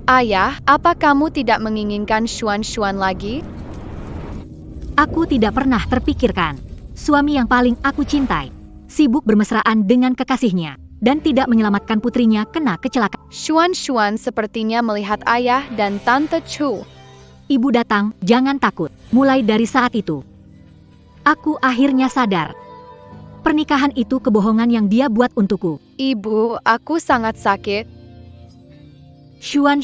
Ayah, apa kamu tidak menginginkan Xuan lagi? Aku tidak pernah terpikirkan. Suami yang paling aku cintai, sibuk bermesraan dengan kekasihnya, dan tidak menyelamatkan putrinya kena kecelakaan. Xuan sepertinya melihat ayah dan Tante Chu. Ibu datang, jangan takut. Mulai dari saat itu, aku akhirnya sadar. Pernikahan itu kebohongan yang dia buat untukku. Ibu, aku sangat sakit. Xuan,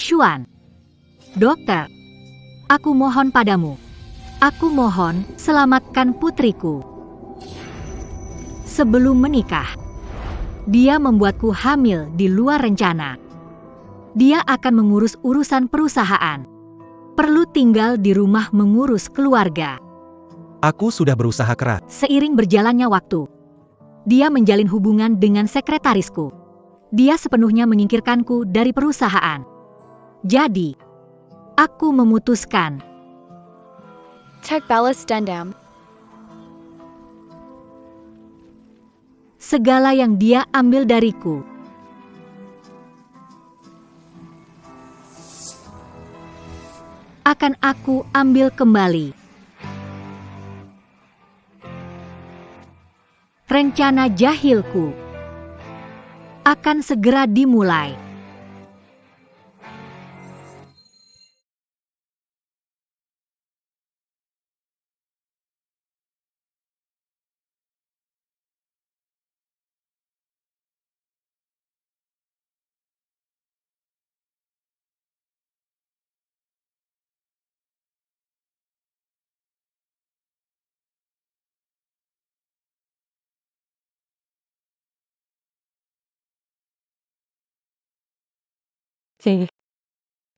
dokter, aku mohon padamu. Aku mohon, selamatkan putriku. Sebelum menikah, dia membuatku hamil di luar rencana. Dia akan mengurus urusan perusahaan. Perlu tinggal di rumah mengurus keluarga. Aku sudah berusaha keras. Seiring berjalannya waktu, dia menjalin hubungan dengan sekretarisku. Dia sepenuhnya menyingkirkanku dari perusahaan. Jadi, aku memutuskan. Tek balas dendam. Segala yang dia ambil dariku, akan aku ambil kembali. Rencana jahilku akan segera dimulai.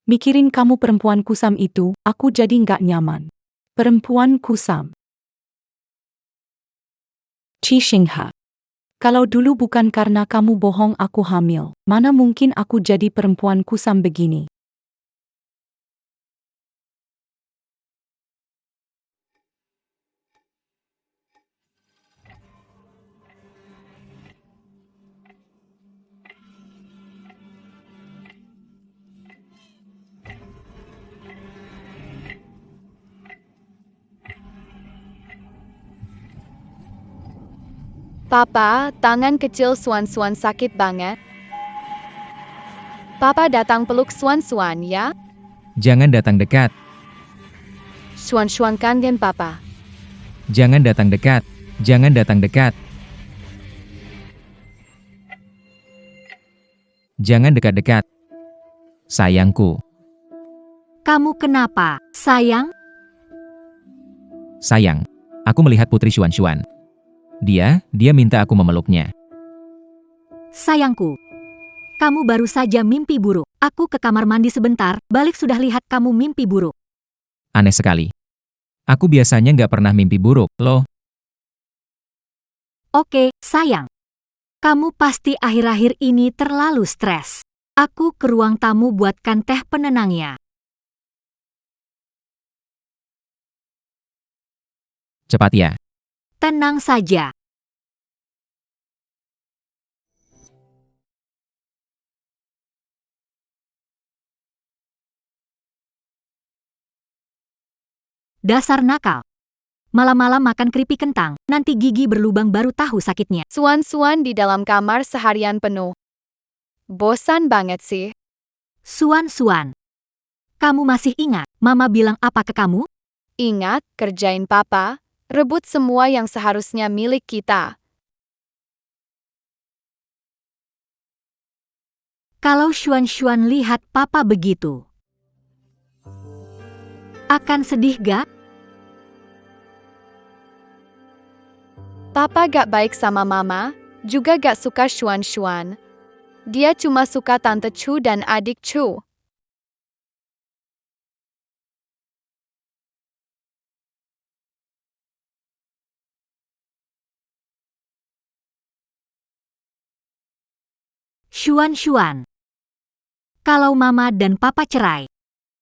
Mikirin kamu perempuan kusam itu, aku jadi nggak nyaman. Perempuan kusam. Qi Xingha. Kalau dulu bukan karena kamu bohong aku hamil, mana mungkin aku jadi perempuan kusam begini. Papa, tangan kecil Xuan sakit banget. Papa datang peluk Xuan ya? Jangan datang dekat. Xuan kangen Papa. Jangan datang dekat. Jangan datang dekat. Jangan dekat-dekat. Sayangku. Kamu kenapa, sayang? Sayang. Aku melihat Putri Xuan. Dia minta aku memeluknya. Sayangku, kamu baru saja mimpi buruk. Aku ke kamar mandi sebentar, balik sudah lihat kamu mimpi buruk. Aneh sekali. Aku biasanya nggak pernah mimpi buruk, loh. Oke, sayang. Kamu pasti akhir-akhir ini terlalu stres. Aku ke ruang tamu buatkan teh penenangnya. Cepat ya. Tenang saja. Dasar nakal. Malam-malam makan keripik kentang, nanti gigi berlubang baru tahu sakitnya. Xuan di dalam kamar seharian penuh. Bosan banget sih. Xuan, kamu masih ingat Mama bilang apa ke kamu? Ingat, kerjain Papa, rebut semua yang seharusnya milik kita. Kalau Xuan lihat Papa begitu, akan sedih gak? Papa gak baik sama Mama, juga gak suka Xuan. Dia cuma suka Tante Chu dan adik Chu. Xuan, kalau Mama dan Papa cerai,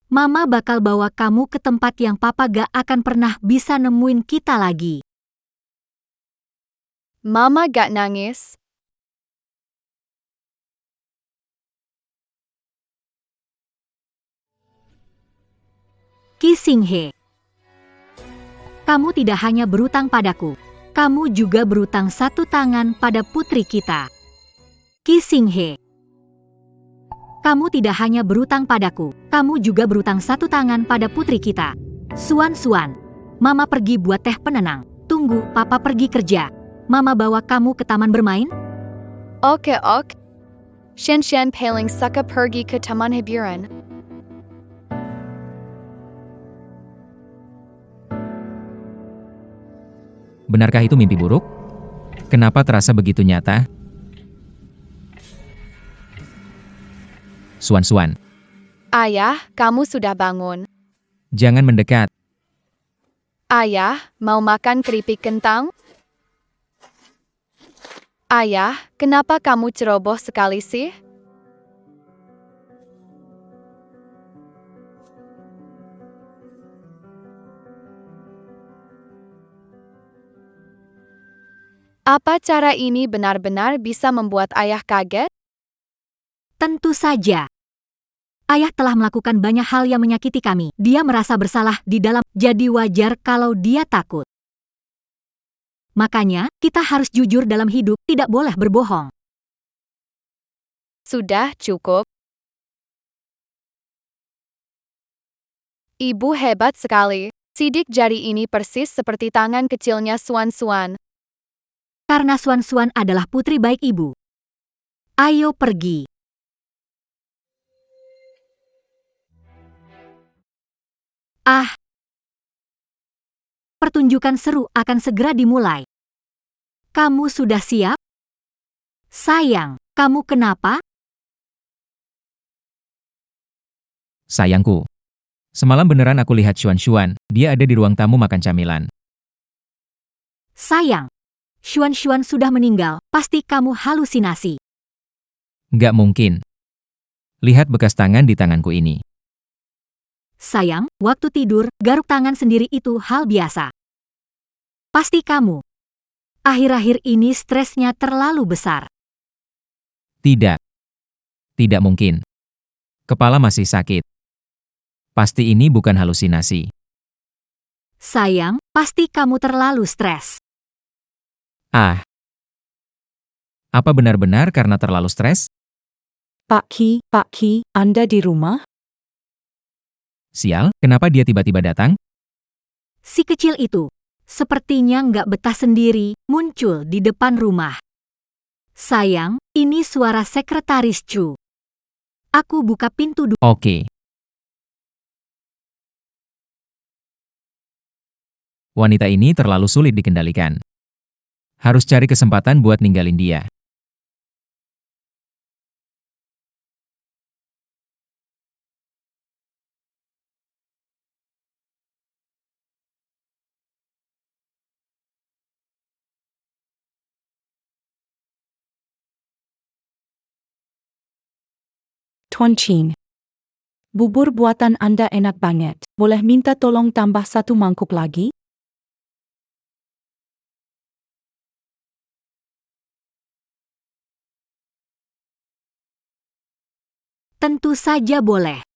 Mama bakal bawa kamu ke tempat yang Papa gak akan pernah bisa nemuin kita lagi. Mama gak nangis. Qi Xinghe. Kamu tidak hanya berutang padaku, kamu juga berutang satu tangan pada putri kita. Qi Xinghe. Kamu tidak hanya berutang padaku, kamu juga berutang satu tangan pada putri kita. Xuan, Mama pergi buat teh penenang. Tunggu, Papa pergi kerja. Mama bawa kamu ke taman bermain? Oke. Shen paling suka pergi ke taman hiburan. Benarkah itu mimpi buruk? Kenapa terasa begitu nyata? Xuan. Ayah, kamu sudah bangun. Jangan mendekat. Ayah, mau makan keripik kentang? Ayah, kenapa kamu ceroboh sekali sih? Apa cara ini benar-benar bisa membuat ayah kaget? Tentu saja. Ayah telah melakukan banyak hal yang menyakiti kami. Dia merasa bersalah di dalam, jadi wajar kalau dia takut. Makanya, kita harus jujur dalam hidup, tidak boleh berbohong. Sudah cukup. Ibu hebat sekali. Sidik jari ini persis seperti tangan kecilnya Xuan. Karena Xuan adalah putri baik ibu. Ayo pergi. Pertunjukan seru akan segera dimulai. Kamu sudah siap? Sayang, kamu kenapa? Sayangku. Semalam beneran aku lihat Xuan. Dia ada di ruang tamu makan camilan. Sayang, Xuan sudah meninggal, pasti kamu halusinasi. Nggak mungkin. Lihat bekas tangan di tanganku ini. Sayang, waktu tidur, garuk tangan sendiri itu hal biasa. Pasti kamu. Akhir-akhir ini stresnya terlalu besar. Tidak. Tidak mungkin. Kepala masih sakit. Pasti ini bukan halusinasi. Sayang, pasti kamu terlalu stres. Apa benar-benar karena terlalu stres? Pak Qi, Anda di rumah? Sial, kenapa dia tiba-tiba datang? Si kecil itu, sepertinya nggak betah sendiri, muncul di depan rumah. Sayang, ini suara sekretaris Chu. Aku buka pintu dulu. Oke. Wanita ini terlalu sulit dikendalikan. Harus cari kesempatan buat ninggalin dia. Tuan Qin. Bubur buatan Anda enak banget. Boleh minta tolong tambah satu mangkuk lagi? Tentu saja boleh.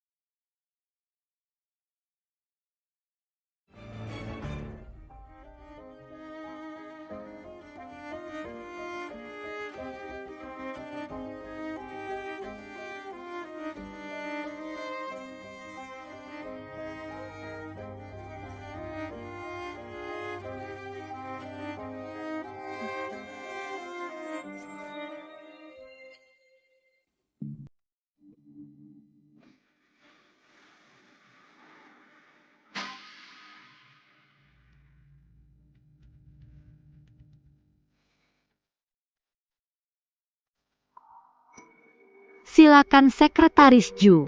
Silakan Sekretaris Ju.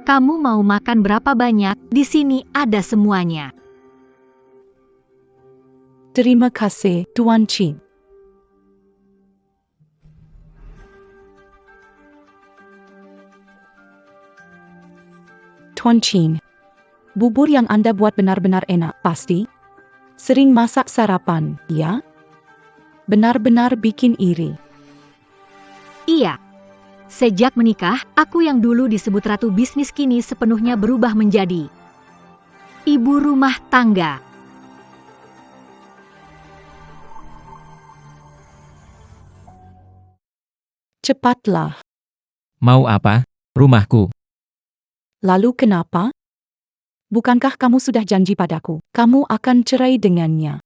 Kamu mau makan berapa banyak? Di sini ada semuanya. Terima kasih, Tuan Qin. Tuan Qin, bubur yang Anda buat benar-benar enak, pasti? Sering masak sarapan, ya? Benar-benar bikin iri. Iya. Sejak menikah, aku yang dulu disebut ratu bisnis kini sepenuhnya berubah menjadi Ibu rumah tangga. Cepatlah. Mau apa? Rumahku. Lalu kenapa? Bukankah kamu sudah janji padaku, kamu akan cerai dengannya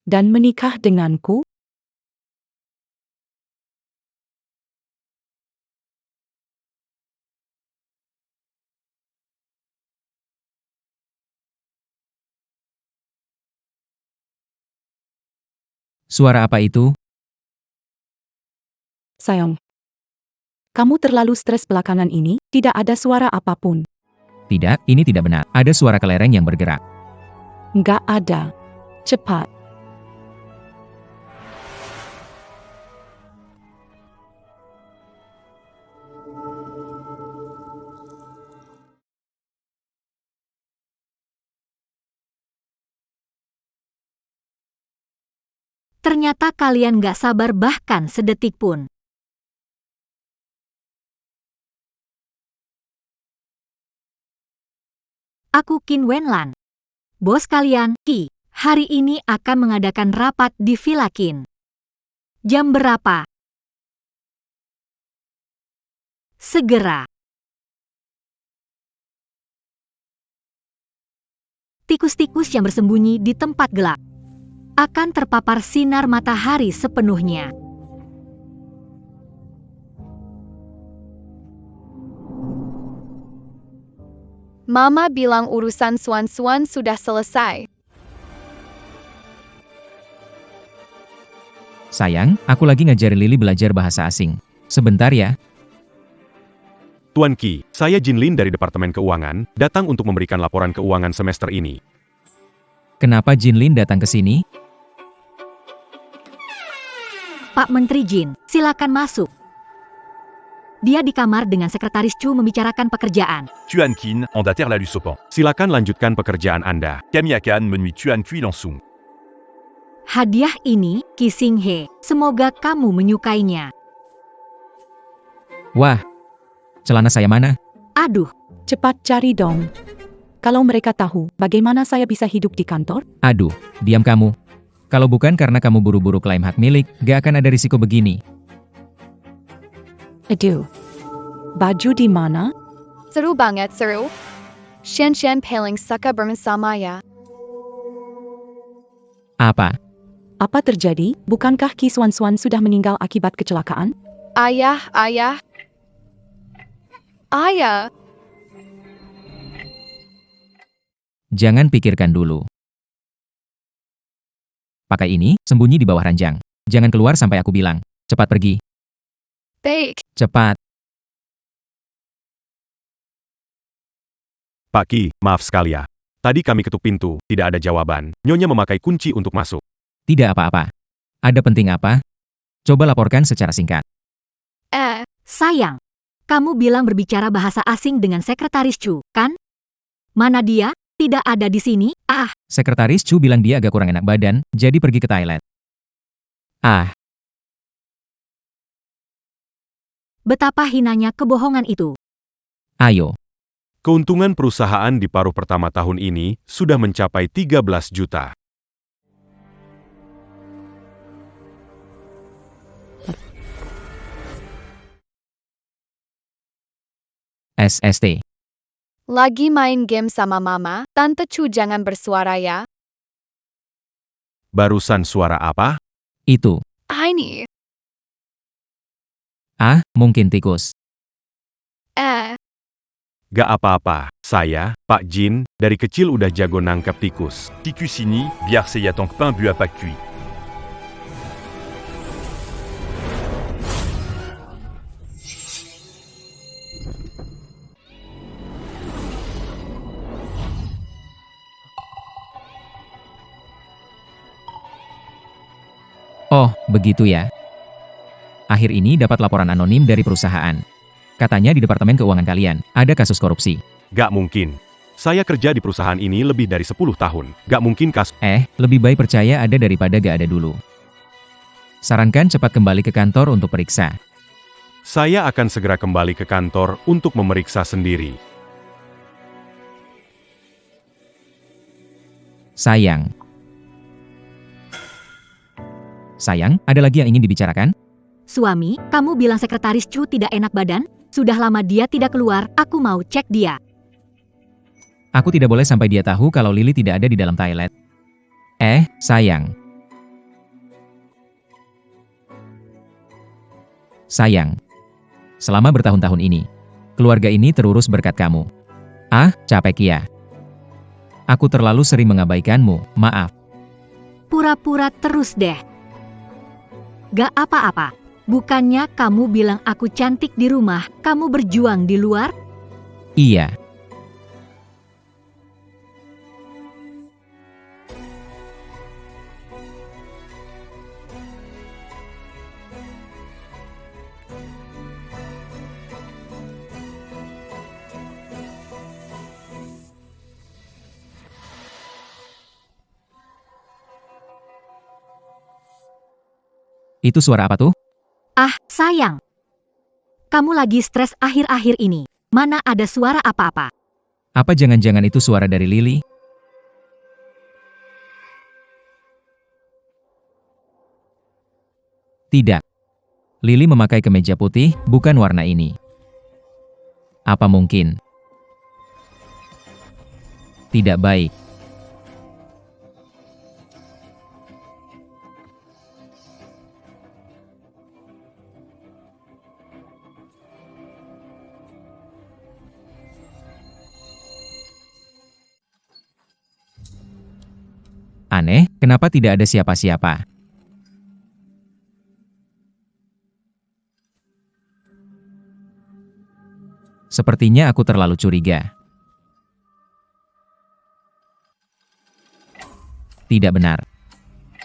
dan menikah denganku? Suara apa itu? Sayang, kamu terlalu stres belakangan ini, tidak ada suara apapun. Tidak, ini tidak benar. Ada suara kelereng yang bergerak. Nggak ada. Cepat. Ternyata kalian gak sabar bahkan sedetik pun. Aku Qin Wenlan. Bos kalian, Qi, hari ini akan mengadakan rapat di Villa Qin. Jam berapa? Segera. Tikus-tikus yang bersembunyi di tempat gelap akan terpapar sinar matahari sepenuhnya. Mama bilang urusan Suan-Suan sudah selesai. Sayang, aku lagi ngajarin Lily belajar bahasa asing. Sebentar ya. Tuan Qi, saya Jin Lin dari Departemen Keuangan, datang untuk memberikan laporan keuangan semester ini. Kenapa Jin Lin datang ke sini? Pak Menteri Jin, silakan masuk. Dia di kamar dengan Sekretaris Chu membicarakan pekerjaan. Tuan Qin, mandataire la Lusopan. Silakan lanjutkan pekerjaan Anda. Camille Khan menui Tuan Kui langsung. Hadiah ini, Qi Xinghe, semoga kamu menyukainya. Wah, celana saya mana? Aduh, Cepat cari dong. Kalau mereka tahu, bagaimana saya bisa hidup di kantor? Aduh, diam kamu. Kalau bukan karena kamu buru-buru klaim hak milik, gak akan ada risiko begini. Aduh. Baju di mana? Seru banget, seru. Shen paling suka bersama ya. Apa? Apa terjadi? Bukankah Qi Suan-Suan sudah meninggal akibat kecelakaan? Ayah. Jangan pikirkan dulu. Pakai ini, sembunyi di bawah ranjang. Jangan keluar sampai aku bilang. Cepat pergi. Baik. Cepat. Pak Qi, maaf sekali ya. Tadi kami ketuk pintu, tidak ada jawaban. Nyonya memakai kunci untuk masuk. Tidak apa-apa. Ada penting apa? Coba laporkan secara singkat. sayang. Kamu bilang berbicara bahasa asing dengan Sekretaris Chu, kan? Mana dia? Tidak ada di sini. Sekretaris Chu bilang dia agak kurang enak badan, jadi pergi ke toilet. Betapa hinanya kebohongan itu. Ayo. Keuntungan perusahaan di paruh pertama tahun ini sudah mencapai 13 juta. SST. Lagi main game sama mama, Tante Chu jangan bersuara ya. Barusan suara apa? Itu. Ini. Mungkin tikus. Gak apa-apa, saya, Pak Jin, dari kecil udah jago nangkep tikus. Tikus ini, biar saya tant que pain bu à pas cuit. Oh, begitu ya. Akhir ini dapat laporan anonim dari perusahaan. Katanya di Departemen Keuangan kalian, ada kasus korupsi. Gak mungkin. Saya kerja di perusahaan ini lebih dari 10 tahun. Gak mungkin kasus. Lebih baik percaya ada daripada gak ada dulu. Sarankan cepat kembali ke kantor untuk periksa. Saya akan segera kembali ke kantor untuk memeriksa sendiri. Sayang. Sayang, ada lagi yang ingin dibicarakan? Suami, kamu bilang sekretaris Chu tidak enak badan? Sudah lama dia tidak keluar, aku mau cek dia. Aku tidak boleh sampai dia tahu kalau Lily tidak ada di dalam toilet. Sayang. Sayang. Selama bertahun-tahun ini, keluarga ini terurus berkat kamu. Capek ya. Aku terlalu sering mengabaikanmu, maaf. Pura-pura terus deh. Gak apa-apa. Bukannya kamu bilang aku cantik di rumah, kamu berjuang di luar? Iya. Itu suara apa tuh? Sayang. Kamu lagi stres akhir-akhir ini. Mana ada suara apa-apa? Apa jangan-jangan itu suara dari Lily? Tidak. Lily memakai kemeja putih, bukan warna ini. Apa mungkin? Tidak baik. Aneh, kenapa tidak ada siapa-siapa? Sepertinya aku terlalu curiga. Tidak benar.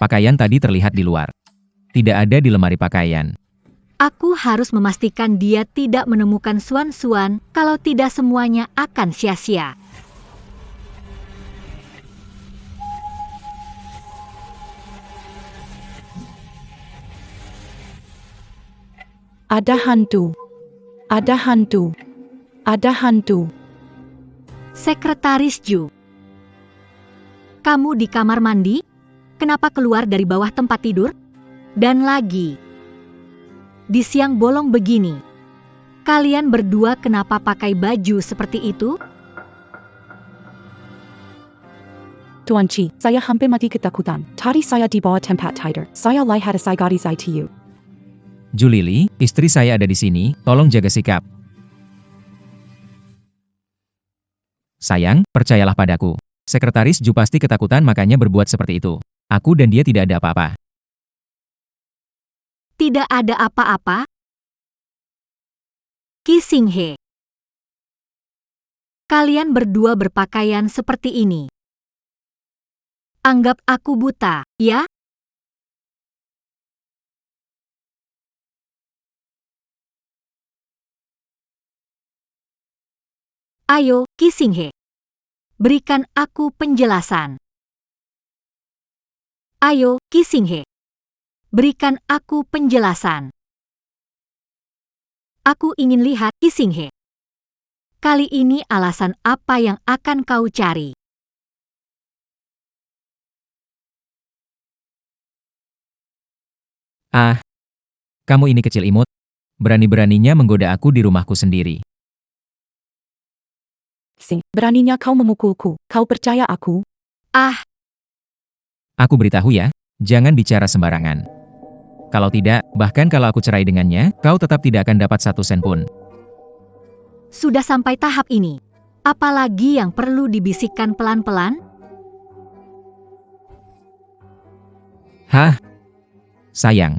Pakaian tadi terlihat di luar. Tidak ada di lemari pakaian. Aku harus memastikan dia tidak menemukan Suan-Suan, kalau tidak semuanya akan sia-sia. Ada hantu. Ada hantu. Ada hantu. Sekretaris Ju. Kamu di kamar mandi? Kenapa keluar dari bawah tempat tidur? Dan lagi, di siang bolong begini, kalian berdua kenapa pakai baju seperti itu? Tuan Chi, saya hampir mati ketakutan. Tadi saya di bawah tempat tidur. Saya lihat saya gadis ITU. Julili, istri saya ada di sini, tolong jaga sikap. Sayang, percayalah padaku. Sekretaris Ju pasti ketakutan makanya berbuat seperti itu. Aku dan dia tidak ada apa-apa. Tidak ada apa-apa? Ki Sing-he. Kalian berdua berpakaian seperti ini. Anggap aku buta, ya? Ayo, Ki Sing-he. Berikan aku penjelasan. Ayo, Ki Sing-he. Berikan aku penjelasan. Aku ingin lihat Ki Sing-he. Kali ini alasan apa yang akan kau cari? Kamu ini kecil imut. Berani-beraninya menggoda aku di rumahku sendiri. Sing, beraninya kau memukulku. Kau percaya aku? Aku beritahu ya, jangan bicara sembarangan. Kalau tidak, bahkan kalau aku cerai dengannya, kau tetap tidak akan dapat 1 sen pun. Sudah sampai tahap ini. Apalagi yang perlu dibisikkan pelan-pelan? Sayang.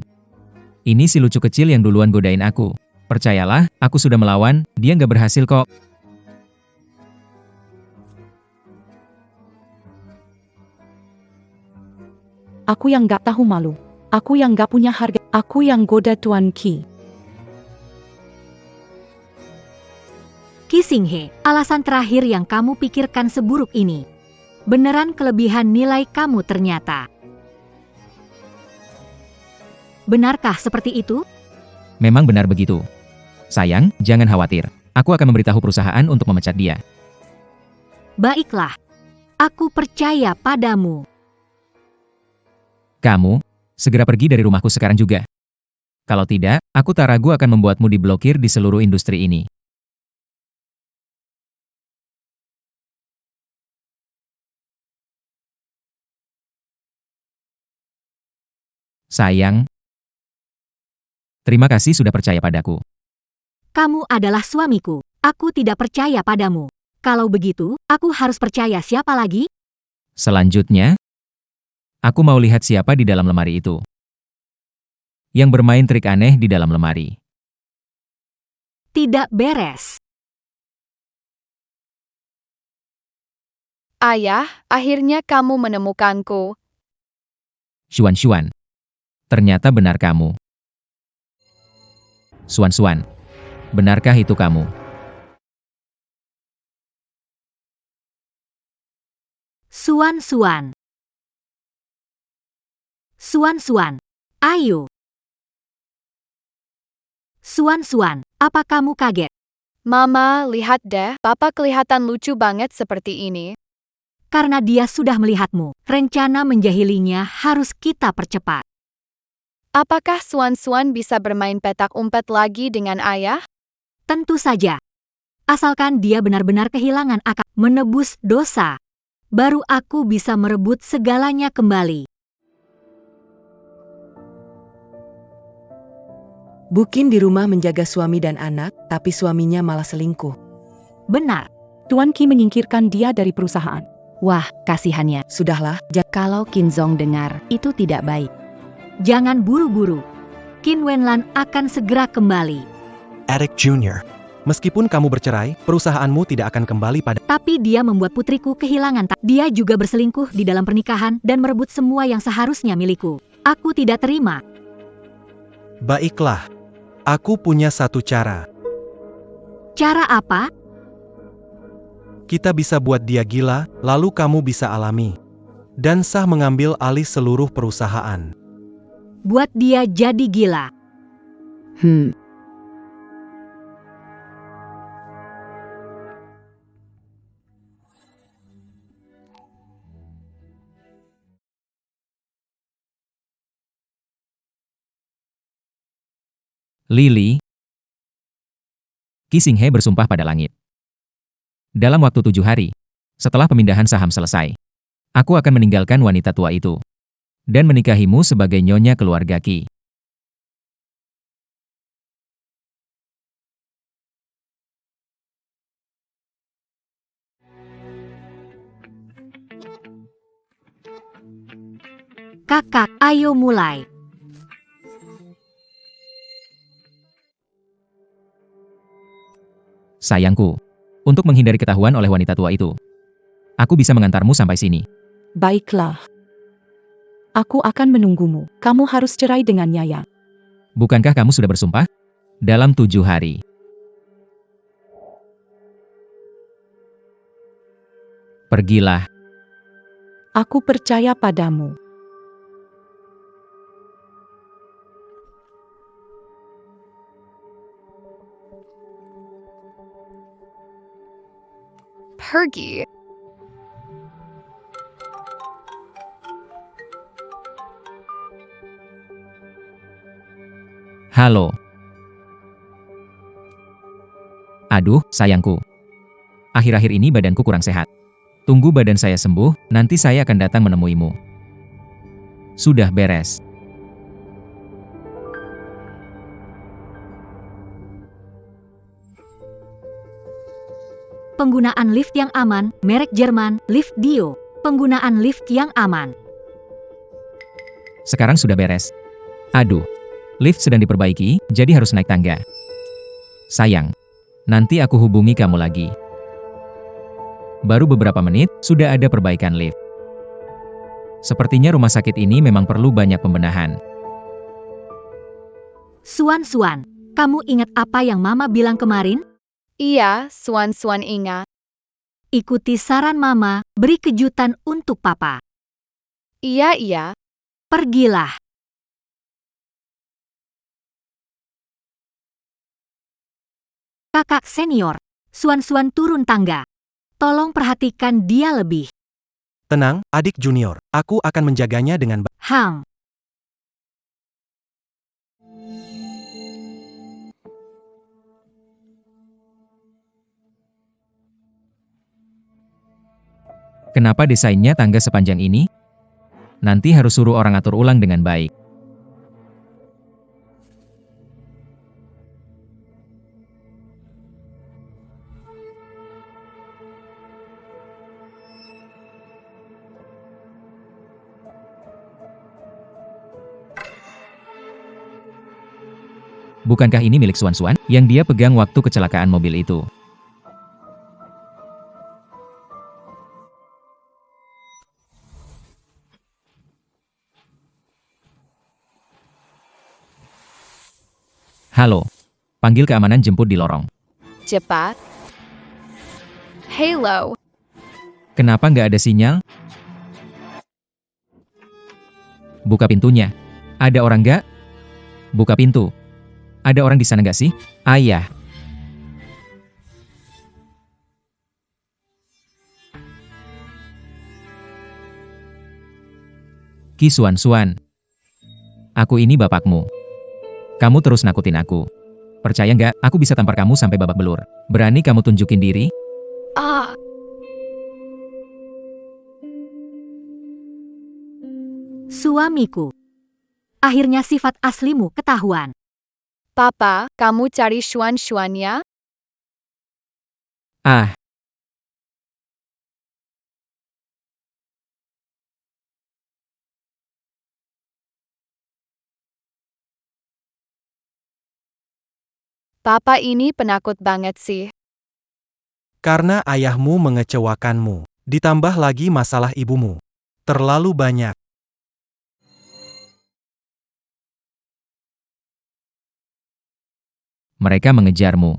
Ini si lucu kecil yang duluan godain aku. Percayalah, aku sudah melawan, dia nggak berhasil kok. Aku yang gak tahu malu. Aku yang gak punya harga. Aku yang goda Tuan Ki. Ki Sing-he, alasan terakhir yang kamu pikirkan seburuk ini. Beneran kelebihan nilai kamu ternyata. Benarkah seperti itu? Memang benar begitu. Sayang, jangan khawatir. Aku akan memberitahu perusahaan untuk memecat dia. Baiklah. Aku percaya padamu. Kamu, segera pergi dari rumahku sekarang juga. Kalau tidak, aku tak ragu akan membuatmu diblokir di seluruh industri ini. Sayang, terima kasih sudah percaya padaku. Kamu adalah suamiku. Aku tidak percaya padamu. Kalau begitu, aku harus percaya siapa lagi? Selanjutnya, aku mau lihat siapa di dalam lemari itu. Yang bermain trik aneh di dalam lemari. Tidak beres. Ayah, akhirnya kamu menemukanku. Xuan, ternyata benar kamu. Xuan, benarkah itu kamu? Xuan. Ayo. Xuan, apa kamu kaget? Mama, lihat deh, Papa kelihatan lucu banget seperti ini. Karena dia sudah melihatmu, rencana menjahilinya harus kita percepat. Apakah Xuan bisa bermain petak umpet lagi dengan ayah? Tentu saja. Asalkan dia benar-benar kehilangan akal menebus dosa. Baru aku bisa merebut segalanya kembali. Bukin di rumah menjaga suami dan anak, tapi suaminya malah selingkuh. Benar. Tuan Qi menyingkirkan dia dari perusahaan. Wah, kasihannya. Sudahlah, Kalau Qin Zong dengar, itu tidak baik. Jangan buru-buru. Qin Wenlan akan segera kembali. Eric Jr. Meskipun kamu bercerai, perusahaanmu tidak akan kembali pada... Tapi dia membuat putriku kehilangan tak. Dia juga berselingkuh di dalam pernikahan dan merebut semua yang seharusnya milikku. Aku tidak terima. Baiklah. Aku punya satu cara. Cara apa? Kita bisa buat dia gila, lalu kamu bisa alami. Dan sah mengambil alih seluruh perusahaan. Buat dia jadi gila. Lily, Qi Xinghe bersumpah pada langit. Dalam waktu 7 hari, setelah pemindahan saham selesai, aku akan meninggalkan wanita tua itu dan menikahimu sebagai nyonya keluarga Qi. Kakak, ayo mulai. Sayangku, untuk menghindari ketahuan oleh wanita tua itu, aku bisa mengantarmu sampai sini. Baiklah. Aku akan menunggumu. Kamu harus cerai dengan Nyaya. Bukankah kamu sudah bersumpah? Dalam 7 hari. Pergilah. Aku percaya padamu. Pergi. Halo. Aduh, sayangku. Akhir-akhir ini badanku kurang sehat. Tunggu badan saya sembuh, nanti saya akan datang menemuimu. Sudah beres. Penggunaan lift yang aman, merek Jerman, Lift Dio. Penggunaan lift yang aman. Sekarang sudah beres. Aduh, lift sedang diperbaiki, jadi harus naik tangga. Sayang, nanti aku hubungi kamu lagi. Baru beberapa menit, sudah ada perbaikan lift. Sepertinya rumah sakit ini memang perlu banyak pembenahan. Xuan, kamu ingat apa yang Mama bilang kemarin? Iya, Xuan ingat. Ikuti saran Mama, beri kejutan untuk Papa. Iya. Pergilah. Kakak senior, Xuan turun tangga. Tolong perhatikan dia lebih. Tenang, adik junior. Aku akan menjaganya dengan baik. Hang. Kenapa desainnya tangga sepanjang ini? Nanti harus suruh orang atur ulang dengan baik. Bukankah ini milik Suan-Suan, yang dia pegang waktu kecelakaan mobil itu? Halo. Panggil keamanan jemput di lorong. Cepat. Halo. Kenapa nggak ada sinyal? Buka pintunya. Ada orang nggak? Buka pintu. Ada orang di sana nggak sih? Ayah. Ki Suan-Suan. Aku ini bapakmu. Kamu terus nakutin aku. Percaya nggak, aku bisa tampar kamu sampai babak belur. Berani kamu tunjukin diri? Ah. Suamiku. Akhirnya sifat aslimu ketahuan. Papa, kamu cari Xuan-Xuan ya? Ah. Papa ini penakut banget sih. Karena ayahmu mengecewakanmu. Ditambah lagi masalah ibumu. Terlalu banyak. Mereka mengejarmu.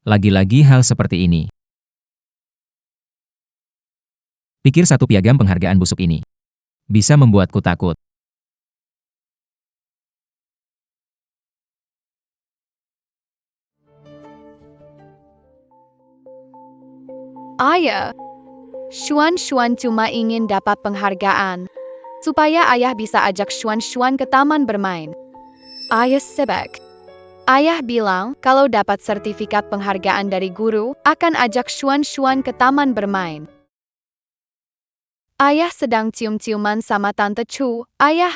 Lagi-lagi hal seperti ini. Pikir satu piagam penghargaan busuk ini bisa membuatku takut. Ayah. Xuan-Xuan cuma ingin dapat penghargaan. Supaya ayah bisa ajak Xuan-Xuan ke taman bermain. Ayah sibuk. Ayah bilang kalau dapat sertifikat penghargaan dari guru, akan ajak Xuan-Xuan ke taman bermain. Ayah sedang cium-ciuman sama Tante Chu. Ayah.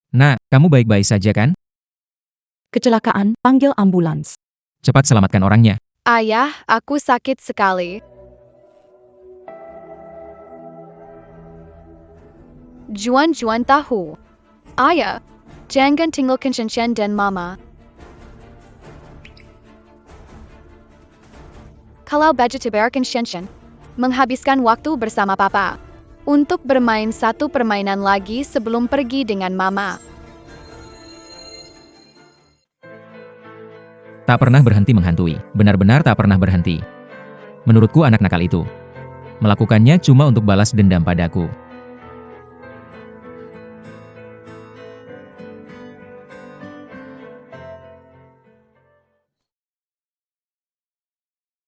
Nah, kamu baik-baik saja kan? Kecelakaan, panggil ambulans. Cepat selamatkan orangnya. Ayah, aku sakit sekali. Juan tahu. Ayah, jangan tinggalkan Shen dan Mama. Kalau baju tebarkan Shen, menghabiskan waktu bersama Papa. Untuk bermain satu permainan lagi sebelum pergi dengan Mama. Tak pernah berhenti menghantui. Benar-benar tak pernah berhenti. Menurutku anak nakal itu melakukannya cuma untuk balas dendam padaku.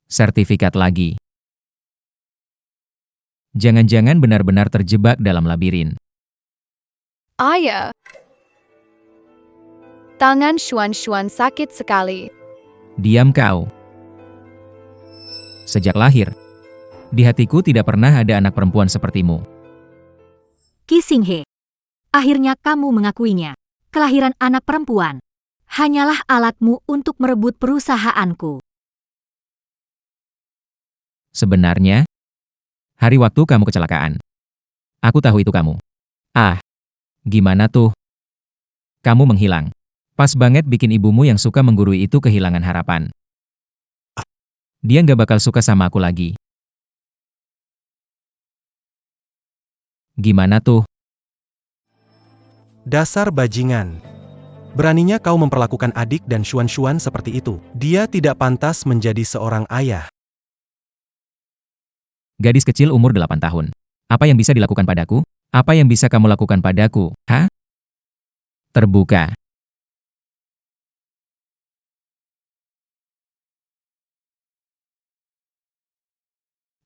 Sertifikat lagi. Jangan-jangan benar-benar terjebak dalam labirin. Ayah. Tangan Xuan sakit sekali. Diam kau. Sejak lahir, di hatiku tidak pernah ada anak perempuan sepertimu. Qi Xinghe. Akhirnya kamu mengakuinya. Kelahiran anak perempuan hanyalah alatmu untuk merebut perusahaanku. Sebenarnya, hari waktu kamu kecelakaan, aku tahu itu kamu. Ah, gimana tuh? Kamu menghilang. Pas banget bikin ibumu yang suka menggurui itu kehilangan harapan. Dia nggak bakal suka sama aku lagi. Gimana tuh? Dasar bajingan. Beraninya kau memperlakukan adik dan Xuan-Xuan seperti itu. Dia tidak pantas menjadi seorang ayah. Gadis kecil umur 8 tahun. Apa yang bisa dilakukan padaku? Apa yang bisa kamu lakukan padaku? Hah? Terbuka.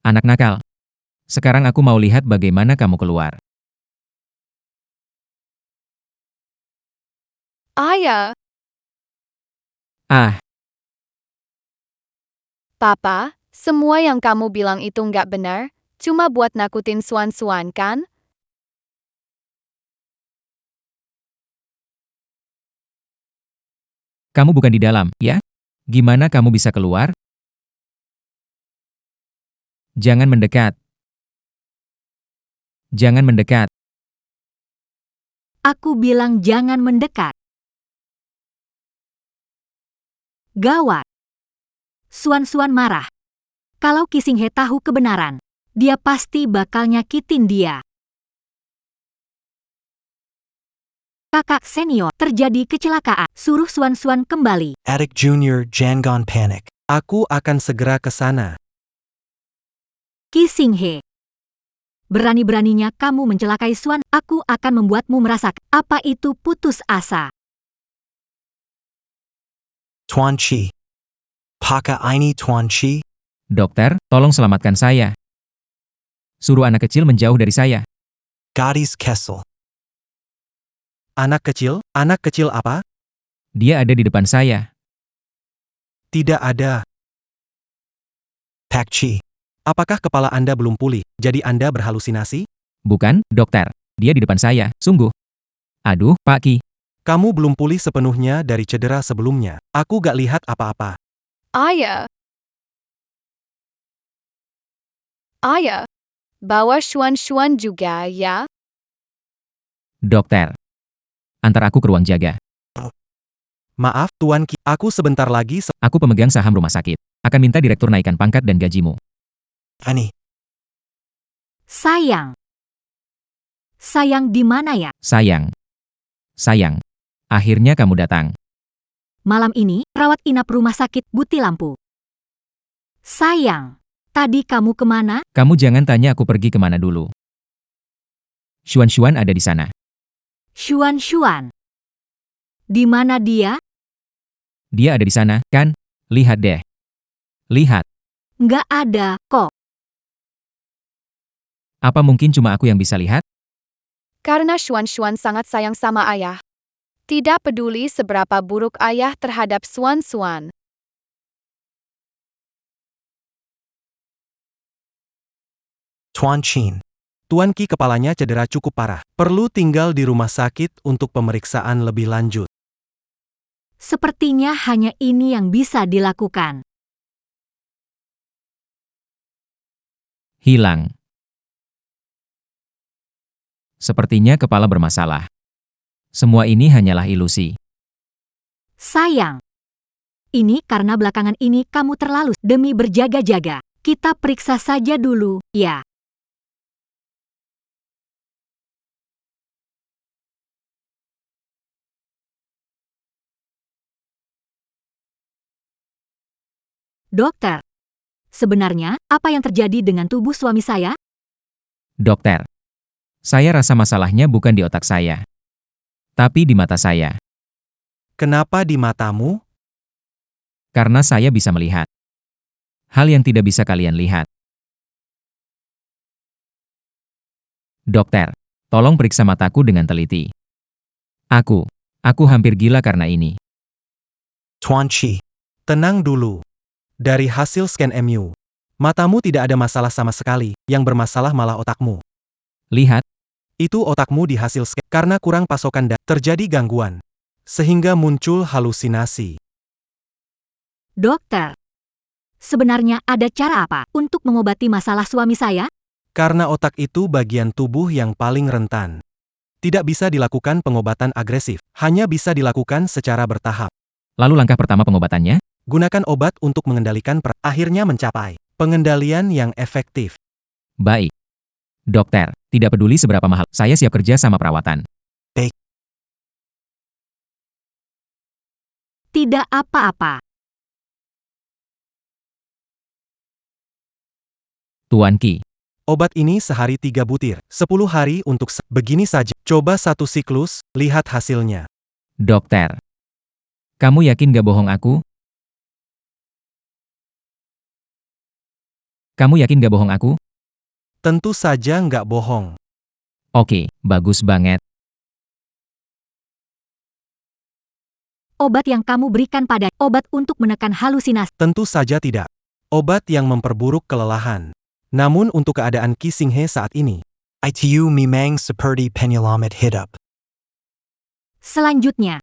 Anak nakal. Sekarang aku mau lihat bagaimana kamu keluar. Ayah, Ah, Papa, semua yang kamu bilang itu nggak benar, cuma buat nakutin Swan-Swan kan? kamu bukan di dalam, ya? Gimana kamu bisa keluar? Jangan mendekat. Jangan mendekat. Aku bilang jangan mendekat. Gawat. Swan-Swan marah. Kalau Kisinghe tahu kebenaran, dia pasti bakal nyakitin dia. Kakak senior, terjadi kecelakaan. Suruh Swan-Swan kembali. Adik Junior jangan panik. Aku akan segera ke sana. Kisinghe. Berani-beraninya kamu mencelakai Swan, aku akan membuatmu merasakan apa itu putus asa. Tuan Chi. Paka ini Tuan Chi. Dokter, tolong selamatkan saya. Suruh anak kecil menjauh dari saya. Gadis Kessel. Anak kecil? Anak kecil apa? Dia ada di depan saya. Tidak ada. Pak Chi. Apakah kepala Anda belum pulih, jadi Anda berhalusinasi? Bukan, dokter. Dia di depan saya, sungguh. Aduh, Pak Ki. Kamu belum pulih sepenuhnya dari cedera sebelumnya. Aku gak lihat apa-apa. Ayah. Ayah, bawa Swan-Swan juga ya. Dokter. Antar aku ke ruang jaga. Maaf, Tuan Ki. Aku sebentar lagi Aku pemegang saham rumah sakit. Akan minta direktur naikkan pangkat dan gajimu. Ani. Sayang. Sayang di mana ya? Sayang. Sayang. Akhirnya kamu datang. Malam ini, rawat inap rumah sakit Buti Lampu. Sayang. Tadi kamu kemana? Kamu jangan tanya aku pergi kemana dulu. Shuan-Shuan ada di sana. Shuan-Shuan. Di mana dia? Dia ada di sana, kan? Lihat deh. Lihat. Nggak ada, kok. Apa mungkin cuma aku yang bisa lihat? Karena Swan-Swan sangat sayang sama ayah. Tidak peduli seberapa buruk ayah terhadap Swan-Swan. Tuan Chin. Tuan Ki kepalanya cedera cukup parah. Perlu tinggal di rumah sakit untuk pemeriksaan lebih lanjut. Sepertinya hanya ini yang bisa dilakukan. Hilang. Sepertinya kepala bermasalah. Semua ini hanyalah ilusi. Sayang. Ini karena belakangan ini kamu terlalu demi berjaga-jaga. Kita periksa saja dulu, ya. Dokter, sebenarnya apa yang terjadi dengan tubuh suami saya? Dokter. Saya rasa masalahnya bukan di otak saya. Tapi di mata saya. Kenapa di matamu? Karena saya bisa melihat. Hal yang tidak bisa kalian lihat. Dokter, tolong periksa mataku dengan teliti. Aku hampir gila karena ini. Tuan Chi. Tenang dulu. Dari hasil scan MU, matamu tidak ada masalah sama sekali, yang bermasalah malah otakmu. Lihat, Itu otakmu di hasil scan karena kurang pasokan dan terjadi gangguan. Sehingga muncul halusinasi. Dokter, sebenarnya ada cara apa untuk mengobati masalah suami saya? Karena otak itu bagian tubuh yang paling rentan. Tidak bisa dilakukan pengobatan agresif, hanya bisa dilakukan secara bertahap. lalu langkah pertama pengobatannya? Gunakan obat untuk mengendalikan akhirnya mencapai pengendalian yang efektif. Baik. Dokter, tidak peduli seberapa mahal, saya siap kerja sama perawatan. Tidak apa-apa. Tuan Ki, Obat ini sehari 3 butir, 10 hari untuk begini saja. Coba 1 siklus, lihat hasilnya. Dokter. Kamu yakin gak bohong aku? Kamu yakin gak bohong aku? Tentu saja nggak bohong. Oke, bagus banget. Obat yang kamu berikan pada obat untuk menekan halusinasi. Tentu saja tidak. Obat yang memperburuk kelelahan. Namun untuk keadaan Ki Singhe saat ini, ITU memang seperti penyelamat hidup. Selanjutnya,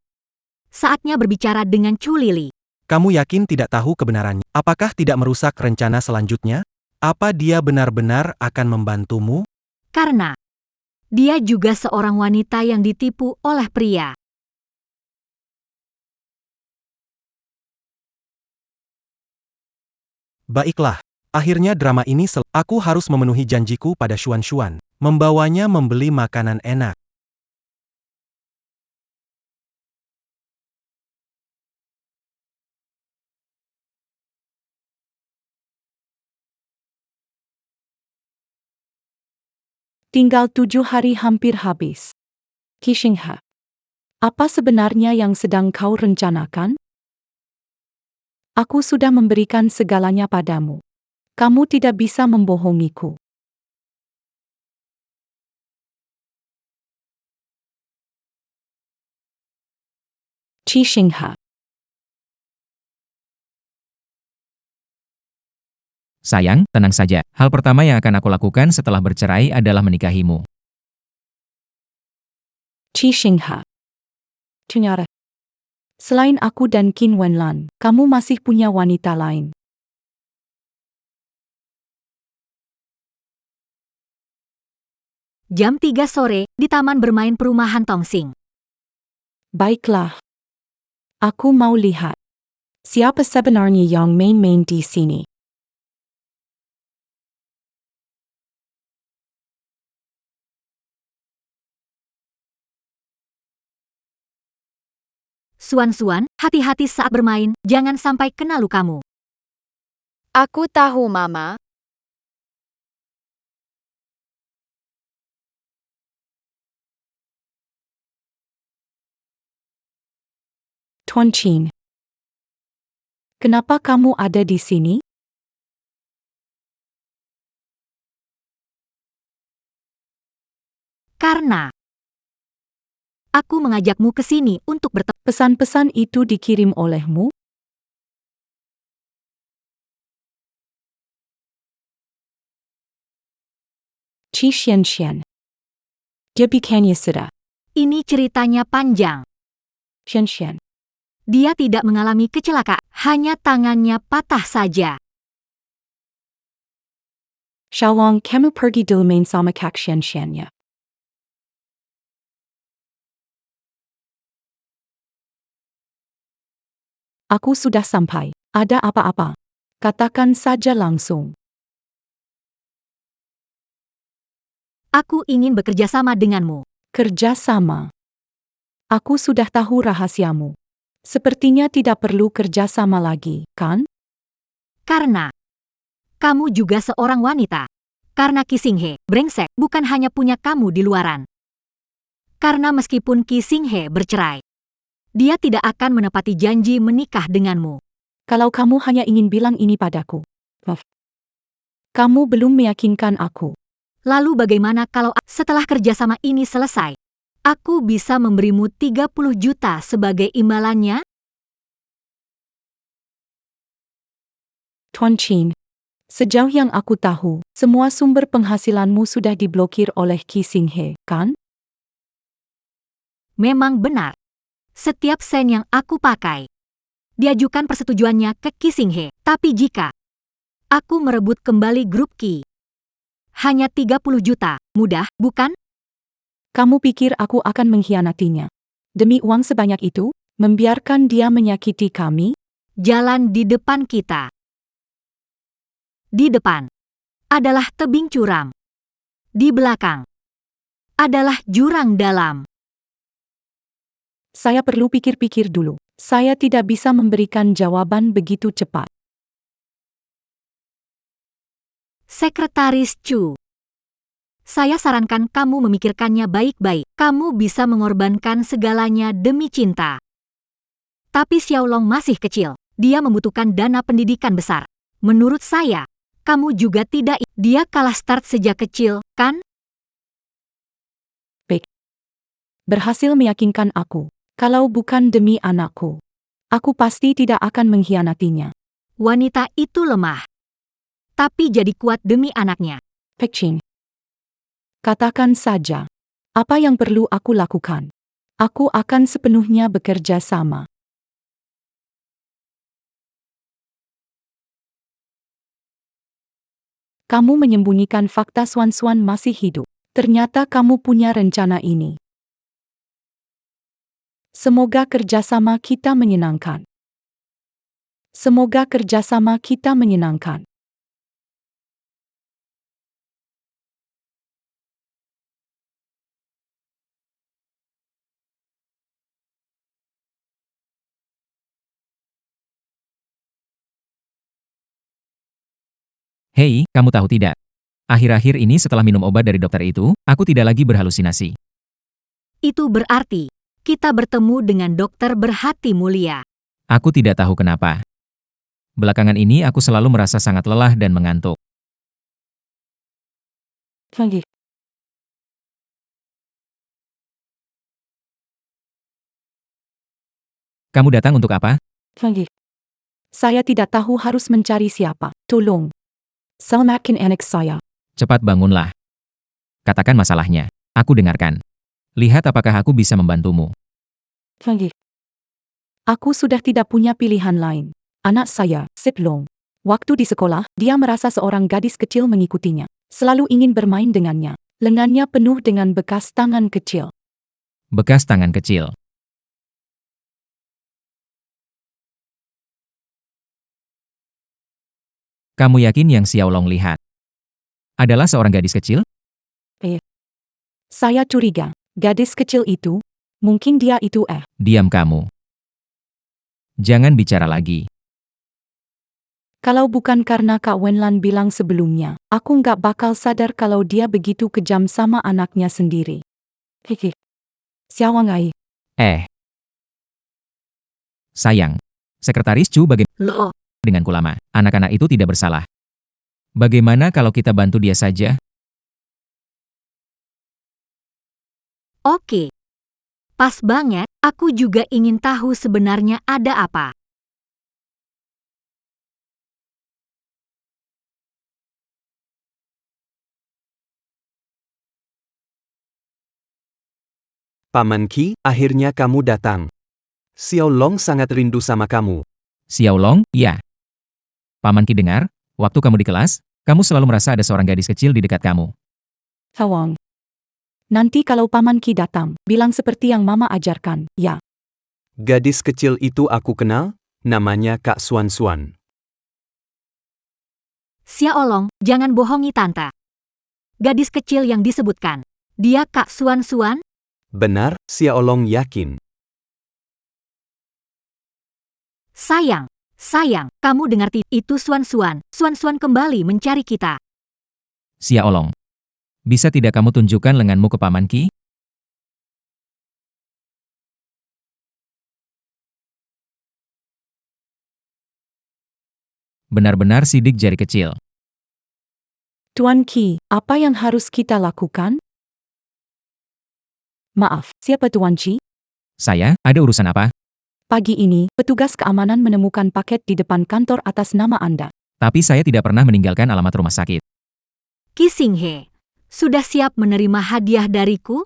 saatnya berbicara dengan Chu Lili. Kamu yakin tidak tahu kebenarannya? Apakah tidak merusak rencana selanjutnya? Apa dia benar-benar akan membantumu? Karena dia juga seorang wanita yang ditipu oleh pria. Baiklah, akhirnya drama ini aku harus memenuhi janjiku pada Xuan, membawanya membeli makanan enak. Tinggal 7 hari hampir habis. Ki Xinghe, apa sebenarnya yang sedang kau rencanakan? Aku sudah memberikan segalanya padamu. Kamu tidak bisa membohongiku. Qi Xinghe, Sayang, tenang saja. Hal pertama yang akan aku lakukan setelah bercerai adalah menikahimu. Qi Xinghe. Ternyata, selain aku dan Qin Wenlan, kamu masih punya wanita lain. Jam 3 sore di taman bermain perumahan Tongsing. Baiklah. Aku mau lihat. Siapa sebenarnya yang main-main di sini? Suan, hati-hati saat bermain, jangan sampai kena lukamu. Aku tahu, Mama. Tuan Qin. Kenapa kamu ada di sini? Karena aku mengajakmu ke sini untuk bertemu. Pesan-pesan itu dikirim olehmu? Qi Xian. Dia bikinnya sudah. Ini ceritanya panjang. Xian. Dia tidak mengalami kecelakaan, hanya tangannya patah saja. Xiaolong, kamu pergi dulu main sama Kak Xian-nya. Aku sudah sampai. Ada apa-apa? Katakan saja langsung. Aku ingin bekerja sama denganmu. Kerjasama. Aku sudah tahu rahasiamu. Sepertinya tidak perlu kerjasama lagi, kan? Karena kamu juga seorang wanita. Karena Ki Singhe, brengsek, bukan hanya punya kamu di luaran. Karena meskipun Ki Singhe bercerai, dia tidak akan menepati janji menikah denganmu. Kalau kamu hanya ingin bilang ini padaku. Maaf. Kamu belum meyakinkan aku. Lalu bagaimana kalau setelah kerjasama ini selesai, aku bisa memberimu 30 juta sebagai imbalannya? Tuan Qin, sejauh yang aku tahu, semua sumber penghasilanmu sudah diblokir oleh Ki Singhe, kan? Memang benar. Setiap sen yang aku pakai, diajukan persetujuannya ke Ki Singhe. Tapi jika aku merebut kembali grup Ki, hanya 30 juta, mudah, bukan? Kamu pikir aku akan mengkhianatinya? Demi uang sebanyak itu, membiarkan dia menyakiti kami? Jalan di depan kita. Di depan adalah tebing curam. Di belakang adalah jurang dalam. Saya perlu pikir-pikir dulu. Saya tidak bisa memberikan jawaban begitu cepat. Sekretaris Chu Saya sarankan kamu memikirkannya baik-baik. Kamu bisa mengorbankan segalanya demi cinta. Tapi Xiaolong masih kecil. Dia membutuhkan dana pendidikan besar. Menurut saya, kamu juga tidak. Dia kalah start sejak kecil, kan? Berhasil meyakinkan aku. Kalau bukan demi anakku, aku pasti tidak akan mengkhianatinya. Wanita itu lemah. Tapi jadi kuat demi anaknya. Pekching. Katakan saja. Apa yang perlu aku lakukan? Aku akan sepenuhnya bekerja sama. Kamu menyembunyikan fakta Swan masih hidup. Ternyata kamu punya rencana ini. Semoga kerjasama kita menyenangkan. Semoga kerjasama kita menyenangkan. Hei, kamu tahu tidak? Akhir-akhir ini setelah minum obat dari dokter itu, aku tidak lagi berhalusinasi. Itu berarti kita bertemu dengan dokter berhati mulia. Aku tidak tahu kenapa. Belakangan ini aku selalu merasa sangat lelah dan mengantuk. Lagi. Kamu datang untuk apa? Lagi. Saya tidak tahu harus mencari siapa. Tolong. Selamatkan anak saya. Cepat bangunlah. Katakan masalahnya. Aku dengarkan. Lihat apakah aku bisa membantumu. Lagi. Aku sudah tidak punya pilihan lain. Anak saya, Sitlong. Waktu di sekolah, dia merasa seorang gadis kecil mengikutinya. Selalu ingin bermain dengannya. Lengannya penuh dengan bekas tangan kecil. Bekas tangan kecil. Kamu yakin yang Xiaolong lihat adalah seorang gadis kecil? Saya curiga, gadis kecil itu, mungkin dia itu Diam kamu. Jangan bicara lagi. Kalau bukan karena Kak Wenlan bilang sebelumnya, aku nggak bakal sadar kalau dia begitu kejam sama anaknya sendiri. Hehe. Xiaowangai. Sayang. Sekretaris Chu Loh, denganku lama. Anak-anak itu tidak bersalah. Bagaimana kalau kita bantu dia saja? oke. Pas banget, aku juga ingin tahu sebenarnya ada apa. Paman Qi, akhirnya kamu datang. Xiaolong sangat rindu sama kamu. Xiaolong, ya. Paman Qi dengar, waktu kamu di kelas, kamu selalu merasa ada seorang gadis kecil di dekat kamu. Hawang. Nanti kalau Paman Ki datang, bilang seperti yang Mama ajarkan, ya. Gadis kecil itu aku kenal, namanya Kak Swan. Xiaolong, jangan bohongi Tante. Gadis kecil yang disebutkan. Dia Kak Swan? Benar, Xiaolong yakin. Sayang, kamu dengar itu Swan kembali mencari kita. Xiaolong. Bisa tidak kamu tunjukkan lenganmu ke Paman Qi? Benar-benar sidik jari kecil. Tuan Ki, apa yang harus kita lakukan? Maaf, siapa Tuan Ki? Saya, ada urusan apa? Pagi ini, petugas keamanan menemukan paket di depan kantor atas nama Anda. Tapi saya tidak pernah meninggalkan alamat rumah sakit. Qi Xinghe, sudah siap menerima hadiah dariku?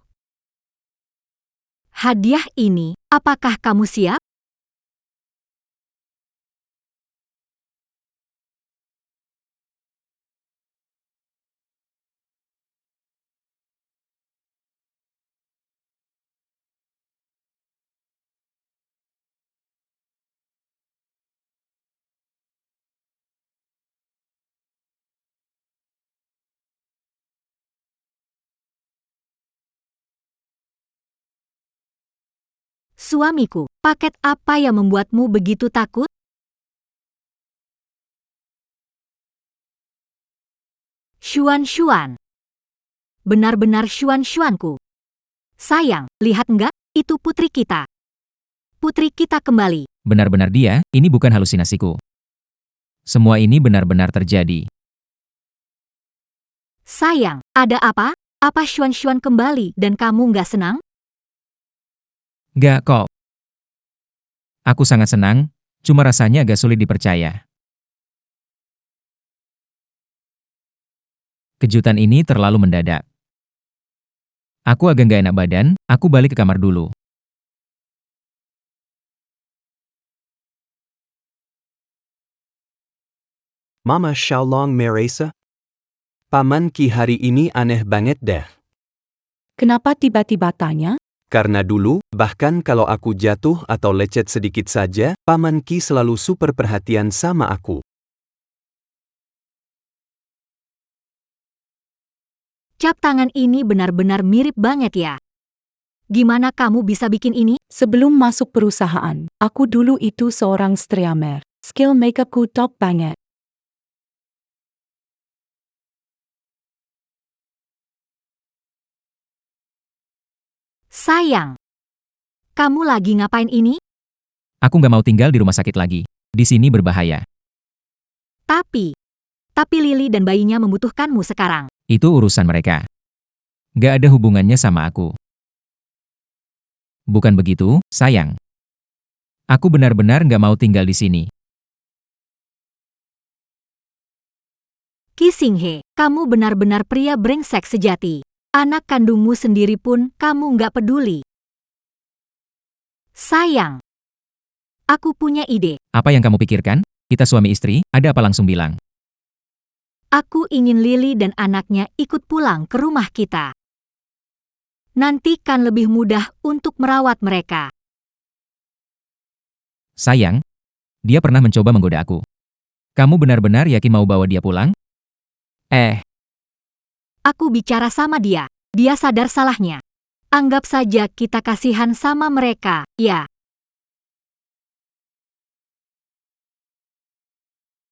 Hadiah ini, apakah kamu siap? Suamiku, paket apa yang membuatmu begitu takut? Xuan. benar-benar Xuan-Xuanku. Sayang, lihat enggak? Itu putri kita. Putri kita kembali. Benar-benar dia, ini bukan halusinasiku. Semua ini benar-benar terjadi. Sayang, ada apa? Apa Xuan-Xuan kembali dan kamu nggak senang? Gak kok. Aku sangat senang, cuma rasanya agak sulit dipercaya. Kejutan ini terlalu mendadak. Aku agak gak enak badan, aku balik ke kamar dulu. Mama Xiaolong merasa? Paman Ki hari ini aneh banget deh. Kenapa tiba-tiba tanya? Karena dulu, bahkan kalau aku jatuh atau lecet sedikit saja, Paman Ki selalu super perhatian sama aku. Cap tangan ini benar-benar mirip banget ya. Gimana kamu bisa bikin ini? Sebelum masuk perusahaan, aku dulu itu seorang streamer. Skill makeupku top banget. Sayang, kamu lagi ngapain ini? Aku gak mau tinggal di rumah sakit lagi. Di sini berbahaya. Tapi Lily dan bayinya membutuhkanmu sekarang. Itu urusan mereka. Gak ada hubungannya sama aku. Bukan begitu, sayang. Aku benar-benar gak mau tinggal di sini. Qi Xinghe, kamu benar-benar pria brengsek sejati. Anak kandungmu sendiri pun kamu nggak peduli. Sayang, aku punya ide. Apa yang kamu pikirkan? Kita suami istri, ada apa langsung bilang. Aku ingin Lily dan anaknya ikut pulang ke rumah kita. Nanti kan lebih mudah untuk merawat mereka. Sayang, dia pernah mencoba menggoda aku. Kamu benar-benar yakin mau bawa dia pulang? Aku bicara sama dia. Dia sadar salahnya. Anggap saja kita kasihan sama mereka, ya.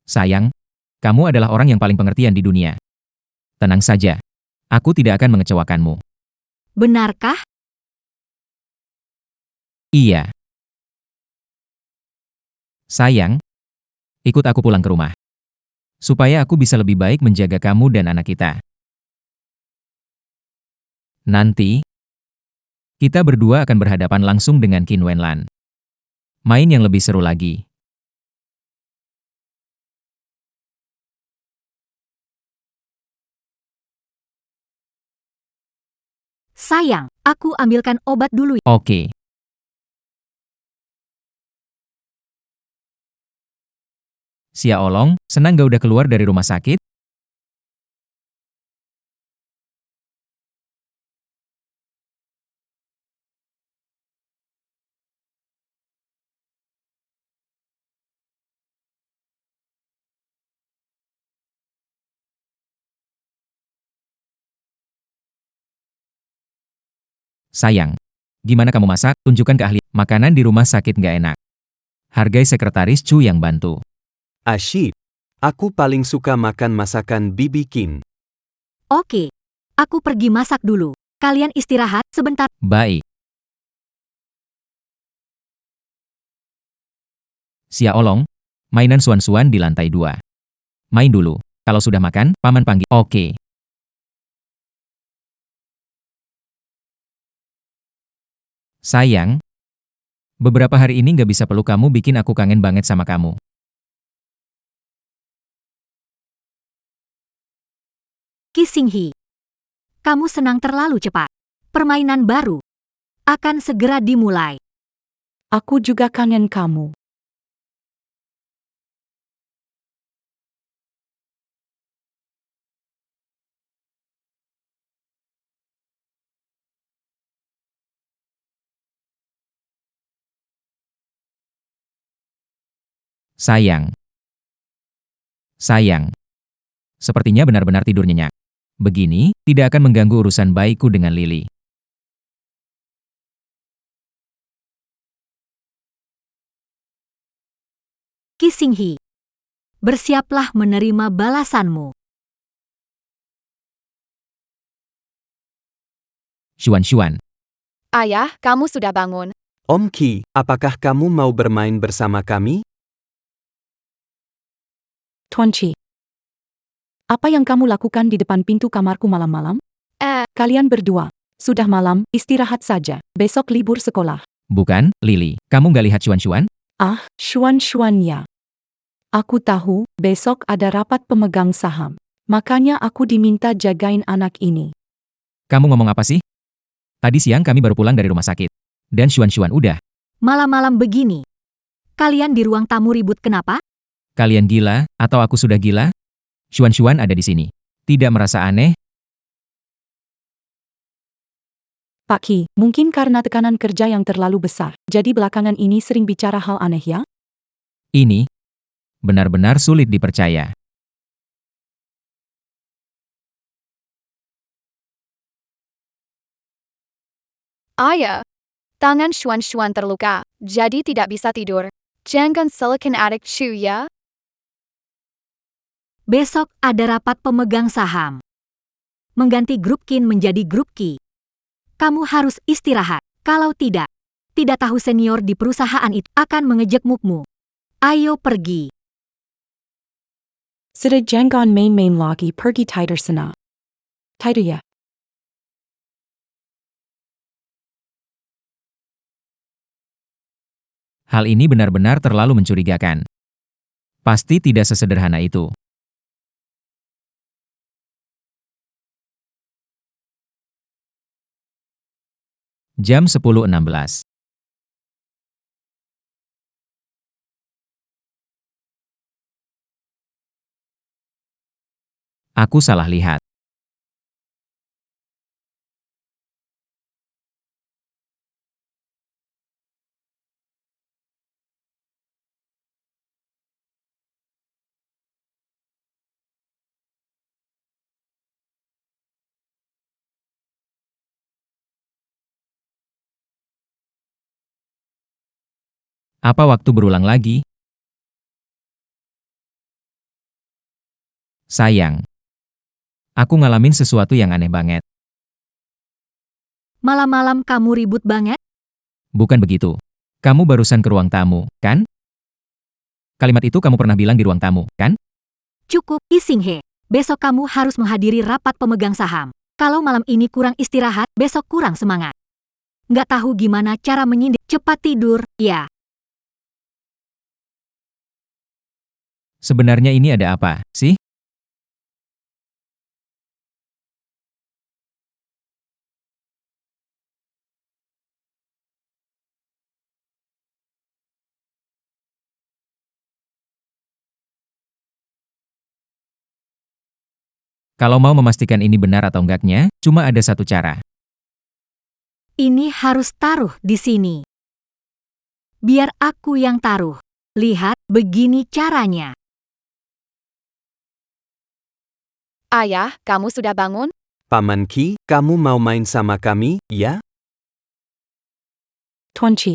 Sayang, kamu adalah orang yang paling pengertian di dunia. Tenang saja. Aku tidak akan mengecewakanmu. Benarkah? Iya. Sayang, ikut aku pulang ke rumah. Supaya aku bisa lebih baik menjaga kamu dan anak kita. Nanti, kita berdua akan berhadapan langsung dengan Qin Wenlan. Main yang lebih seru lagi. Sayang, aku ambilkan obat dulu. Oke. Xia Olong, senang gak udah keluar dari rumah sakit? Sayang, gimana kamu masak? Tunjukkan keahlian. Makanan di rumah sakit gak enak. Hargai sekretaris Chu yang bantu. Asyik. Aku paling suka makan masakan Bibi Qin. Oke, aku pergi masak dulu. Kalian istirahat sebentar. Baik. Xia Olong, mainan suan-suan di lantai 2. Main dulu. Kalau sudah makan, paman panggil. Oke. Sayang, beberapa hari ini gak bisa peluk kamu bikin aku kangen banget sama kamu. Qi Xinghe, kamu senang terlalu cepat. Permainan baru akan segera dimulai. Aku juga kangen kamu. Sayang. Sayang. Sepertinya benar-benar tidur nyenyak. Begini, tidak akan mengganggu urusan baikku dengan Lily. Qi Xinghe, bersiaplah menerima balasanmu. Xuan. Ayah, kamu sudah bangun. Om Qi, apakah kamu mau bermain bersama kami? Tuan Qi. Apa yang kamu lakukan di depan pintu kamarku malam-malam? Kalian berdua. Sudah malam, istirahat saja. Besok libur sekolah. Bukan, Lily. Kamu nggak lihat Xuan? Ah, Xuan ya. Aku tahu, besok ada rapat pemegang saham. Makanya aku diminta jagain anak ini. Kamu ngomong apa sih? Tadi siang kami baru pulang dari rumah sakit. Dan Xuan udah. Malam-malam begini. Kalian di ruang tamu ribut kenapa? Kalian gila, atau aku sudah gila? Xuan ada di sini. Tidak merasa aneh? Pak Qi, mungkin karena tekanan kerja yang terlalu besar. Jadi belakangan ini sering bicara hal aneh ya? Ini benar-benar sulit dipercaya. Ayah, tangan Xuan terluka, jadi tidak bisa tidur. Jangan salahkan adik Chu ya. Besok ada rapat pemegang saham. Mengganti grup Qin menjadi grup Qi. Kamu harus istirahat. Kalau tidak tahu senior di perusahaan itu akan mengejekmu. Ayo pergi. Sudah jangan main-main lagi, pergi tidur sana. Tidur ya. Hal ini benar-benar terlalu mencurigakan. Pasti tidak sesederhana itu. Jam 10.16. Aku salah lihat. Apa waktu berulang lagi? Sayang. Aku ngalamin sesuatu yang aneh banget. Malam-malam kamu ribut banget? Bukan begitu. Kamu barusan ke ruang tamu, kan? Kalimat itu kamu pernah bilang di ruang tamu, kan? Cukup, Qi. Besok kamu harus menghadiri rapat pemegang saham. Kalau malam ini kurang istirahat, besok kurang semangat. Nggak tahu gimana cara menyindir. Cepat tidur, ya. Sebenarnya ini ada apa, sih? Kalau mau memastikan ini benar atau enggaknya, cuma ada satu cara. Ini harus taruh di sini. Biar aku yang taruh. Lihat, begini caranya. Ayah, kamu sudah bangun? Paman Qi, kamu mau main sama kami, ya? Tuan Qi.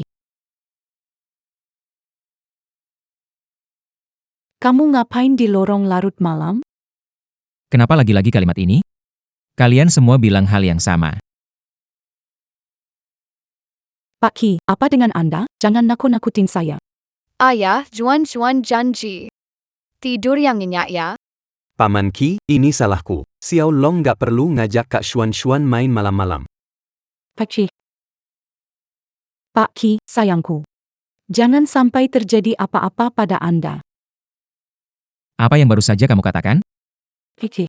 Kamu ngapain di lorong larut malam? Kenapa lagi-lagi kalimat ini? Kalian semua bilang hal yang sama. Pak Qi, apa dengan Anda? Jangan nakut-nakutin saya. Ayah, Juan janji. Tidur yang nyenyak ya. Paman Qi, ini salahku. Xiao Long nggak perlu ngajak Kak Xuan main malam-malam. Pak Qi. Pak Qi, sayangku. Jangan sampai terjadi apa-apa pada Anda. Apa yang baru saja kamu katakan? Pak Qi.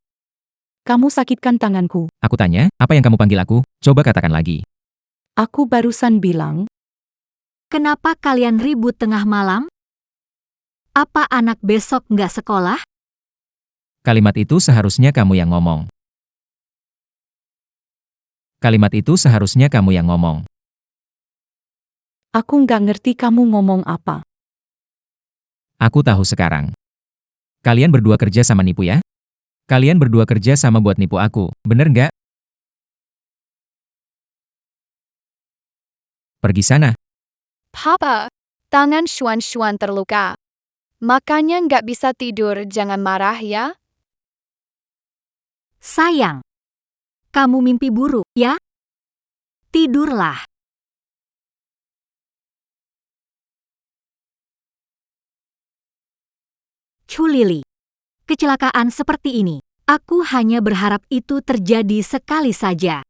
Kamu sakitkan tanganku. Aku tanya, apa yang kamu panggil aku? Coba katakan lagi. Aku barusan bilang, Kenapa kalian ribut tengah malam? Apa anak besok nggak sekolah? Kalimat itu seharusnya kamu yang ngomong. Kalimat itu seharusnya kamu yang ngomong. aku nggak ngerti kamu ngomong apa. Aku tahu sekarang. Kalian berdua kerja sama nipu ya? Kalian berdua kerja sama buat nipu aku, bener nggak? Pergi sana. Papa, tangan Xuan terluka. Makanya nggak bisa tidur, jangan marah ya. Sayang. Kamu mimpi buruk, ya? Tidurlah. Chulili. Kecelakaan seperti ini, aku hanya berharap itu terjadi sekali saja.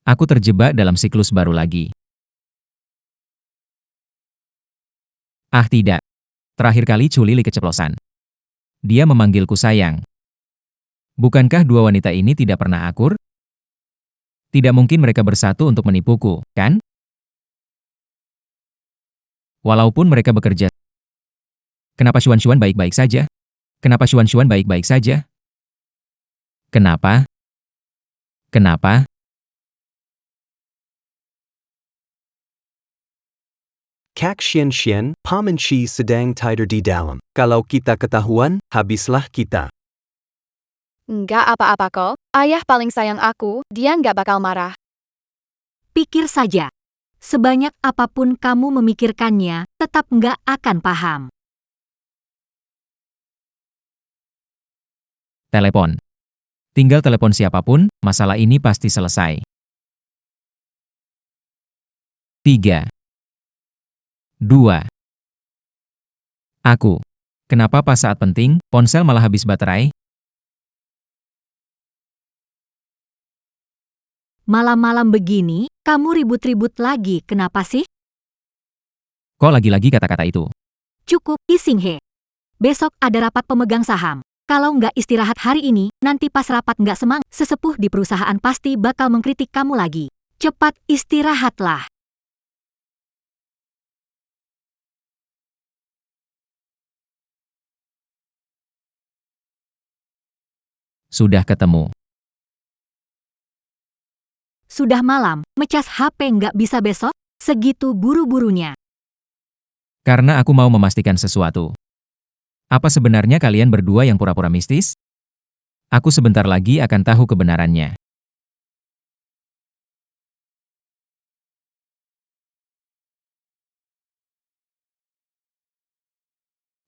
Aku terjebak dalam siklus baru lagi. Ah tidak. Terakhir kali Chulili keceplosan. Dia memanggilku sayang. Bukankah dua wanita ini tidak pernah akur? Tidak mungkin mereka bersatu untuk menipuku, kan? Walaupun mereka bekerja. Kenapa Xuan baik-baik saja? Kenapa Xuan baik-baik saja? Kenapa? Kenapa? Kak Xian, Paman Shi sedang tidur di dalam. Kalau kita ketahuan, habislah kita. Nggak apa-apa kok, ayah paling sayang aku, dia nggak bakal marah. Pikir saja. Sebanyak apapun kamu memikirkannya, tetap nggak akan paham. Telepon. Tinggal telepon siapapun, masalah ini pasti selesai. 3. 2. Aku. Kenapa pas saat penting, ponsel malah habis baterai? Malam-malam begini, kamu ribut-ribut lagi, kenapa sih? Kok lagi-lagi kata-kata itu? Cukup, Qixinghe. Besok ada rapat pemegang saham. Kalau nggak istirahat hari ini, nanti pas rapat nggak semangat, sesepuh di perusahaan pasti bakal mengkritik kamu lagi. Cepat istirahatlah. Sudah ketemu. Sudah malam, mecas HP nggak bisa besok? Segitu buru-burunya. Karena aku mau memastikan sesuatu. Apa sebenarnya kalian berdua yang pura-pura mistis? Aku sebentar lagi akan tahu kebenarannya.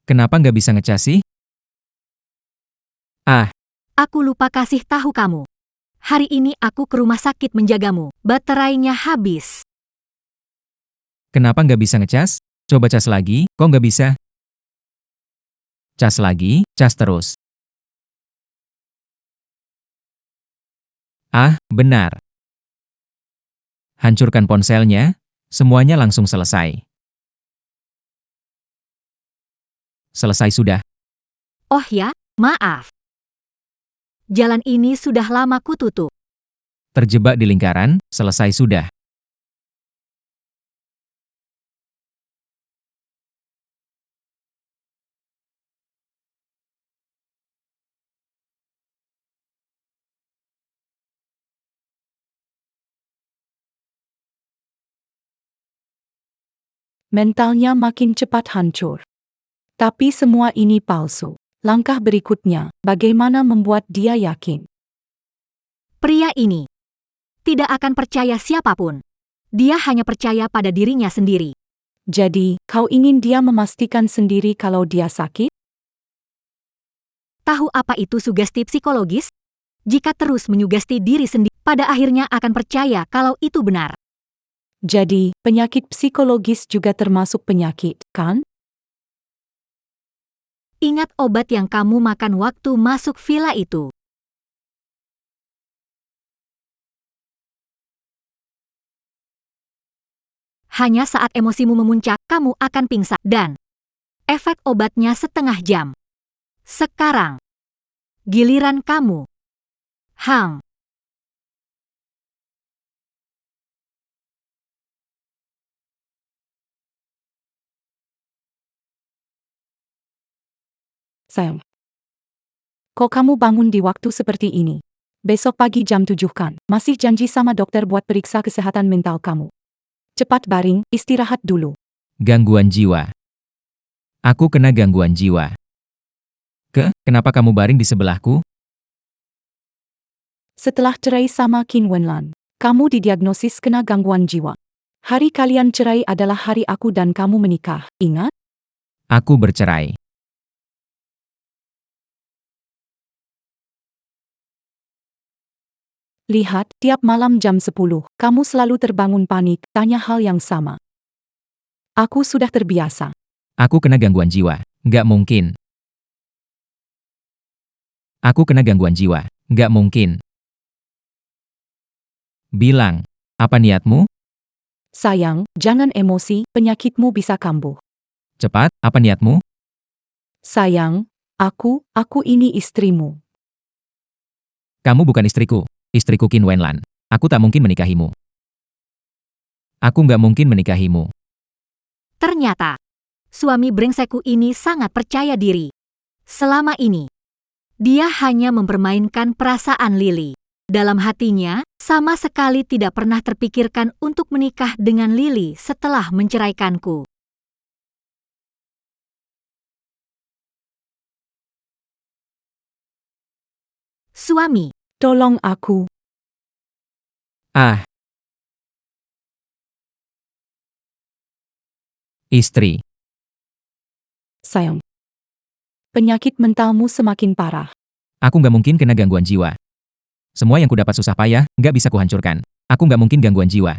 Kenapa nggak bisa ngecas sih? Ah, Aku lupa kasih tahu kamu. Hari ini aku ke rumah sakit menjagamu. Baterainya habis. kenapa nggak bisa ngecas? Coba cas lagi, kok nggak bisa? Cas lagi, cas terus. Ah, benar. Hancurkan ponselnya, semuanya langsung selesai. Selesai sudah. Oh ya, maaf. Jalan ini sudah lama kututup. Terjebak di lingkaran, selesai sudah. Mentalnya makin cepat hancur. Tapi semua ini palsu. Langkah berikutnya, bagaimana membuat dia yakin? Pria ini tidak akan percaya siapapun. Dia hanya percaya pada dirinya sendiri. Jadi, kau ingin dia memastikan sendiri kalau dia sakit? Tahu apa itu sugesti psikologis? Jika terus menyugesti diri sendiri, pada akhirnya akan percaya kalau itu benar. Jadi, penyakit psikologis juga termasuk penyakit, kan? Ingat obat yang kamu makan waktu masuk villa itu. Hanya saat emosimu memuncak, kamu akan pingsan dan efek obatnya setengah jam. Sekarang, giliran kamu. Hang. Sayang. Kok kamu bangun di waktu seperti ini? Besok pagi jam 7 kan? Masih janji sama dokter buat periksa kesehatan mental kamu. Cepat baring, istirahat dulu. Gangguan jiwa. Aku kena gangguan jiwa. Kenapa kamu baring di sebelahku? Setelah cerai sama Qin Wenlan, Kamu didiagnosis kena gangguan jiwa. Hari kalian cerai adalah hari aku dan kamu menikah, ingat? Aku bercerai. Lihat, tiap malam jam 10, kamu selalu terbangun panik, tanya hal yang sama. Aku sudah terbiasa. Aku kena gangguan jiwa. Nggak mungkin. Aku kena gangguan jiwa. Nggak mungkin. Bilang, apa niatmu? Sayang, jangan emosi, penyakitmu bisa kambuh. Cepat, apa niatmu? Sayang, aku ini istrimu. Kamu bukan istriku. Istriku Qin Wenlan. Aku tak mungkin menikahimu. Aku nggak mungkin menikahimu. Ternyata, suami brengsekku ini sangat percaya diri. Selama ini, dia hanya mempermainkan perasaan Lily. Dalam hatinya, sama sekali tidak pernah terpikirkan untuk menikah dengan Lily setelah menceraikanku. Suami, Tolong aku. Ah. Istri. Sayang. Penyakit mentalmu semakin parah. Aku nggak mungkin kena gangguan jiwa. Semua yang kudapat susah payah, nggak bisa kuhancurkan. Aku nggak mungkin gangguan jiwa.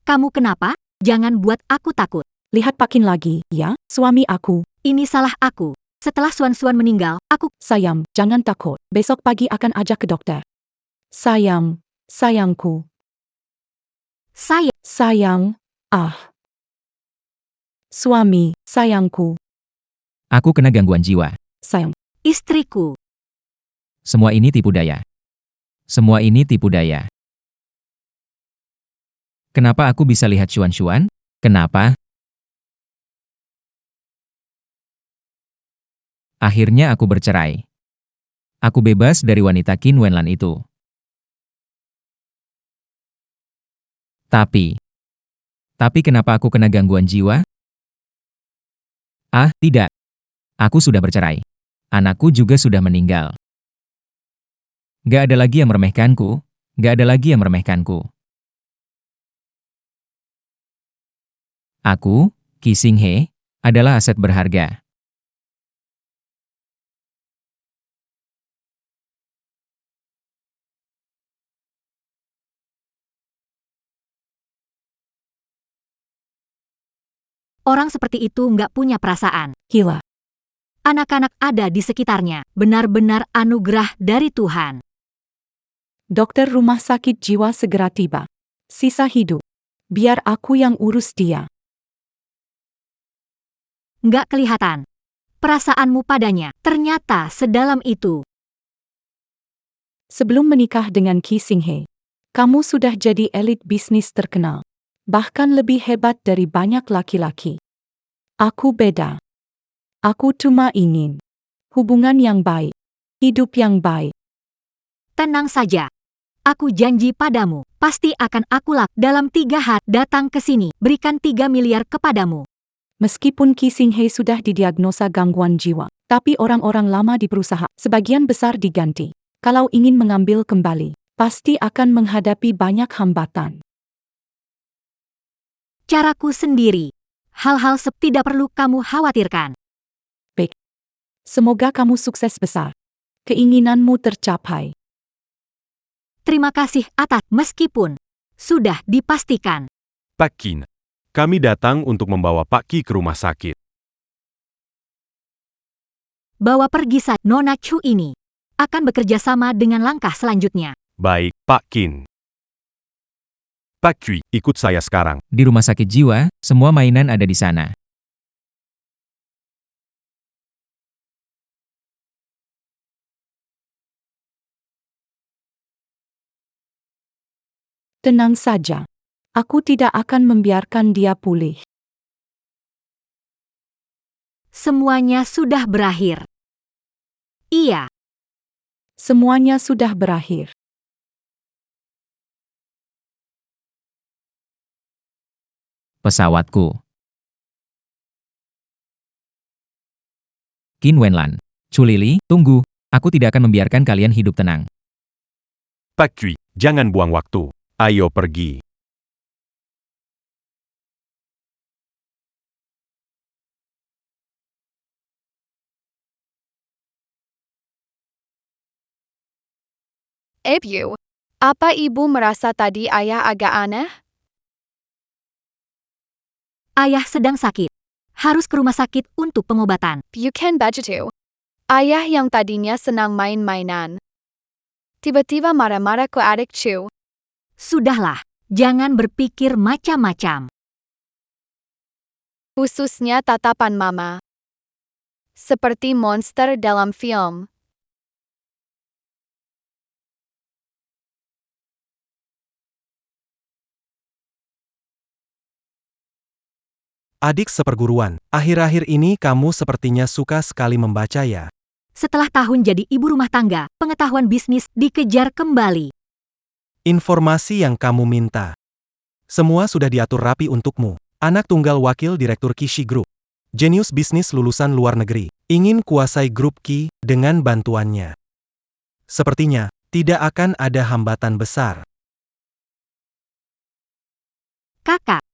kamu kenapa? Jangan buat aku takut. Lihat Pakin lagi, ya, suami aku. Ini salah aku. Setelah Suan-Suan meninggal, aku... Sayang, jangan takut. Besok pagi akan ajak ke dokter. Sayang, sayangku. Sayang, Suami, sayangku. Aku kena gangguan jiwa. Sayang. Istriku. Semua ini tipu daya. Semua ini tipu daya. Kenapa aku bisa lihat Xuan-Xuan? Kenapa? Akhirnya aku bercerai. Aku bebas dari wanita Qin Wenlan itu. Tapi kenapa aku kena gangguan jiwa? Ah, tidak. Aku sudah bercerai. Anakku juga sudah meninggal. Gak ada lagi yang meremehkanku. Gak ada lagi yang meremehkanku. Aku, Qi Xinghe, adalah aset berharga. Orang seperti itu nggak punya perasaan. Gila. Anak-anak ada di sekitarnya. Benar-benar anugerah dari Tuhan. Dokter rumah sakit jiwa segera tiba. Sisa hidup. Biar aku yang urus dia. Nggak kelihatan. Perasaanmu padanya ternyata sedalam itu. Sebelum menikah dengan Qi Xinghe, kamu sudah jadi elit bisnis terkenal. Bahkan lebih hebat dari banyak laki-laki. Aku beda. Aku cuma ingin hubungan yang baik, hidup yang baik. Tenang saja. Aku janji padamu, pasti akan aku dalam 3 hari datang ke sini, berikan 3 miliar kepadamu. Meskipun Qi Xinghe sudah didiagnosa gangguan jiwa, tapi orang-orang lama di perusahaan sebagian besar diganti. Kalau ingin mengambil kembali, pasti akan menghadapi banyak hambatan. Caraku sendiri. Hal-hal tidak perlu kamu khawatirkan. Baik. Semoga kamu sukses besar. Keinginanmu tercapai. Terima kasih atas meskipun sudah dipastikan. Pak Qin, kami datang untuk membawa Pak Qi ke rumah sakit. Bawa pergi saja. Nona Chu ini akan bekerja sama dengan langkah selanjutnya. Baik, Pak Qin. Pak Qi, ikut saya sekarang. Di rumah sakit jiwa, semua mainan ada di sana. Tenang saja. Aku tidak akan membiarkan dia pulih. Semuanya sudah berakhir. Iya. Semuanya sudah berakhir. Pesawatku. Qin Wenlan. Chu Lili, tunggu. Aku tidak akan membiarkan kalian hidup tenang. Pak Qi, jangan buang waktu. Ayo pergi. Ibu, apa ibu merasa tadi ayah agak aneh? Ayah sedang sakit. Harus ke rumah sakit untuk pengobatan. Bukan begitu. Ayah yang tadinya senang main-mainan. Tiba-tiba marah-marah ke adikku. Sudahlah, jangan berpikir macam-macam. Khususnya tatapan mama. Seperti monster dalam film. Adik seperguruan, akhir-akhir ini kamu sepertinya suka sekali membaca ya. Setelah tahun jadi ibu rumah tangga, pengetahuan bisnis dikejar kembali. Informasi yang kamu minta. Semua sudah diatur rapi untukmu. Anak tunggal wakil direktur Kishi Group. Jenius bisnis lulusan luar negeri. Ingin kuasai grup Ki dengan bantuannya. Sepertinya, tidak akan ada hambatan besar. Kakak,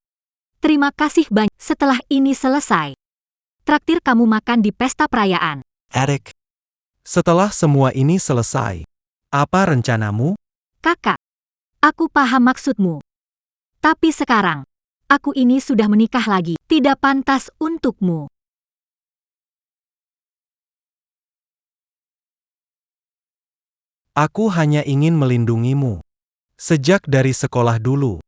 terima kasih banyak. Setelah ini selesai, traktir kamu makan di pesta perayaan. Adik, setelah semua ini selesai, apa rencanamu? Kakak, aku paham maksudmu. Tapi sekarang, aku ini sudah menikah lagi. Tidak pantas untukmu. Aku hanya ingin melindungimu. Sejak dari sekolah dulu.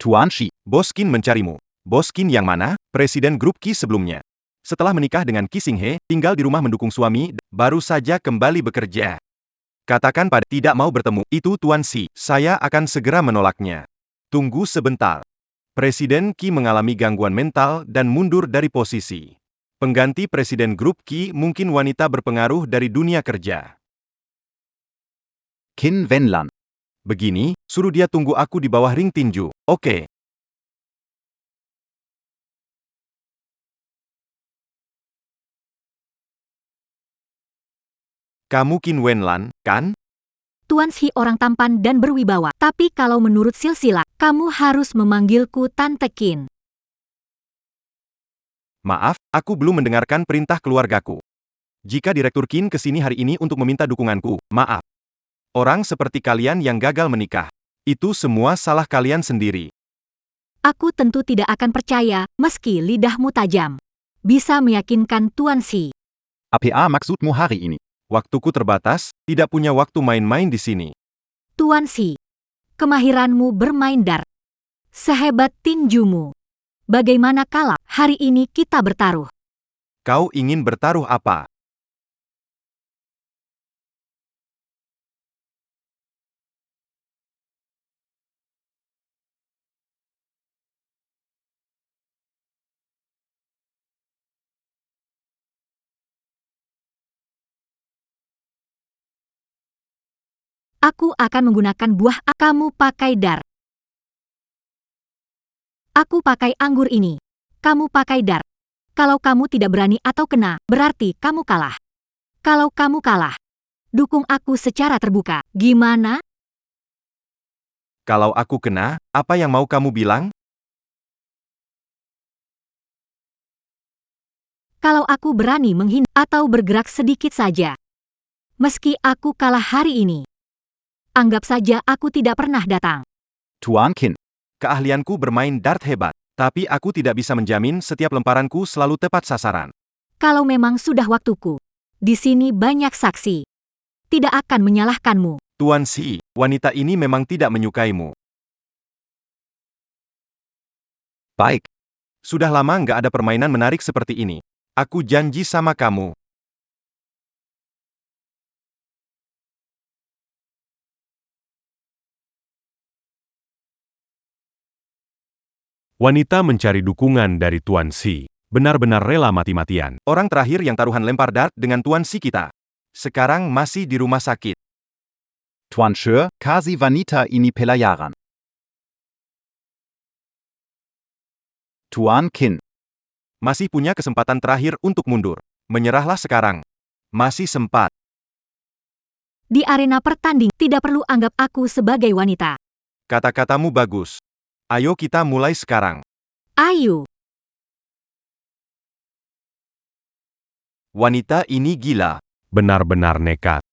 Tuan Shi, Bos Qin mencarimu. Bos Qin yang mana? Presiden grup Qi sebelumnya. Setelah menikah dengan Qi Xinghe, tinggal di rumah mendukung suami, baru saja kembali bekerja. Katakan pada tidak mau bertemu. Itu Tuan Shi, saya akan segera menolaknya. Tunggu sebentar. Presiden Qi mengalami gangguan mental dan mundur dari posisi. Pengganti presiden grup Qi mungkin wanita berpengaruh dari dunia kerja. Qin Wenlan. Begini, suruh dia tunggu aku di bawah ring tinju, oke? Kamu Qin Wenlan, kan? Tuan Shi orang tampan dan berwibawa. Tapi kalau menurut silsilah, kamu harus memanggilku Tante Qin. Maaf, aku belum mendengarkan perintah keluargaku. Jika Direktur Qin kesini hari ini untuk meminta dukunganku, maaf. Orang seperti kalian yang gagal menikah. Itu semua salah kalian sendiri. Aku tentu tidak akan percaya, meski lidahmu tajam. Bisa meyakinkan Tuan Shi. Apa maksudmu hari ini? Waktuku terbatas, tidak punya waktu main-main di sini. Tuan Shi, kemahiranmu bermain dart. Sehebat tinjumu. Bagaimana kalau hari ini kita bertaruh? Kau ingin bertaruh apa? Aku akan menggunakan buah kamu pakai dart. Aku pakai anggur ini. Kamu pakai dart. Kalau kamu tidak berani atau kena, berarti kamu kalah. Kalau kamu kalah, dukung aku secara terbuka. Gimana? Kalau aku kena, apa yang mau kamu bilang? Kalau aku berani menghina atau bergerak sedikit saja. Meski aku kalah hari ini. Anggap saja aku tidak pernah datang. Tuan Qin, keahlianku bermain dart hebat, tapi aku tidak bisa menjamin setiap lemparanku selalu tepat sasaran. Kalau memang sudah waktuku. Di sini banyak saksi. Tidak akan menyalahkanmu. Tuan Shi, wanita ini memang tidak menyukaimu. Baik. Sudah lama nggak ada permainan menarik seperti ini. Aku janji sama kamu. Wanita mencari dukungan dari Tuan Shi. Benar-benar rela mati-matian. Orang terakhir yang taruhan lempar dart dengan Tuan Shi kita. Sekarang masih di rumah sakit. Tuan Shi, kasi wanita ini pelayaran. Tuan Qin. Masih punya kesempatan terakhir untuk mundur. Menyerahlah sekarang. Masih sempat. Di arena pertanding, tidak perlu anggap aku sebagai wanita. Kata-katamu bagus. Ayo kita mulai sekarang. Ayo. Wanita ini gila. Benar-benar nekat.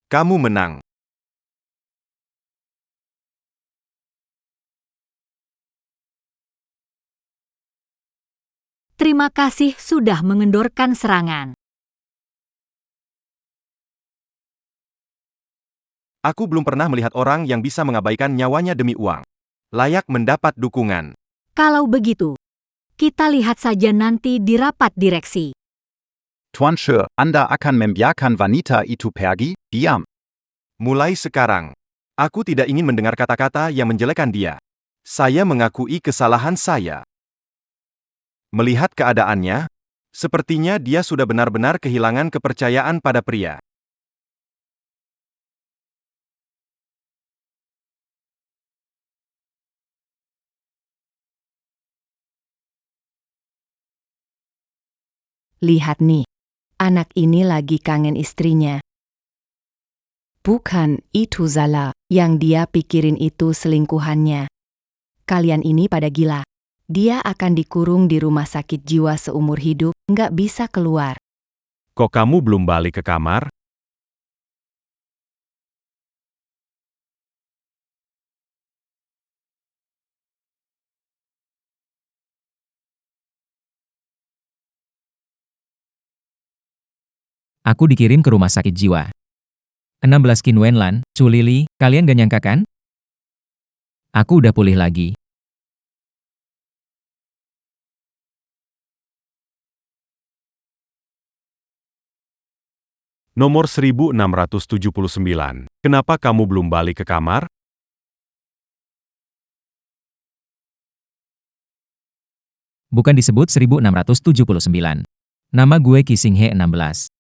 Kamu menang. Terima kasih sudah mengendorkan serangan. Aku belum pernah melihat orang yang bisa mengabaikan nyawanya demi uang. Layak mendapat dukungan. Kalau begitu, kita lihat saja nanti di rapat direksi. Tuan Shi, Anda akan membiarkan wanita itu pergi, diam. Mulai sekarang. Aku tidak ingin mendengar kata-kata yang menjelekkan dia. Saya mengakui kesalahan saya. Melihat keadaannya, sepertinya dia sudah benar-benar kehilangan kepercayaan pada pria. Lihat nih, anak ini lagi kangen istrinya. Bukan, itu Zala, yang dia pikirin itu selingkuhannya. Kalian ini pada gila. Dia akan dikurung di rumah sakit jiwa seumur hidup, nggak bisa keluar. Kok kamu belum balik ke kamar? Aku dikirim ke rumah sakit jiwa. 16 Qin Wenlan, Chu Lili, kalian gak nyangka kan? Aku udah pulih lagi. Nomor 1679. Kenapa kamu belum balik ke kamar? Bukan disebut 1679. Nama gue Qixinghe 16.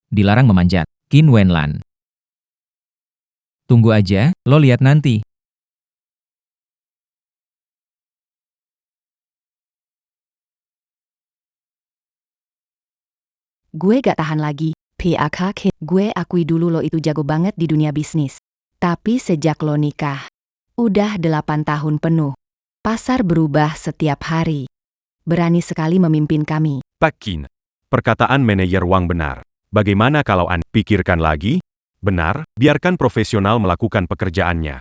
Dilarang memanjat. Qin Wenlan. Tunggu aja, lo lihat nanti. Gue gak tahan lagi. PAKK, gue akui dulu lo itu jago banget di dunia bisnis. Tapi sejak lo nikah, udah 8 tahun penuh. Pasar berubah setiap hari. Berani sekali memimpin kami. Pak Qin. Perkataan manajer Wang benar. Bagaimana kalau Anda pikirkan lagi? Benar, biarkan profesional melakukan pekerjaannya.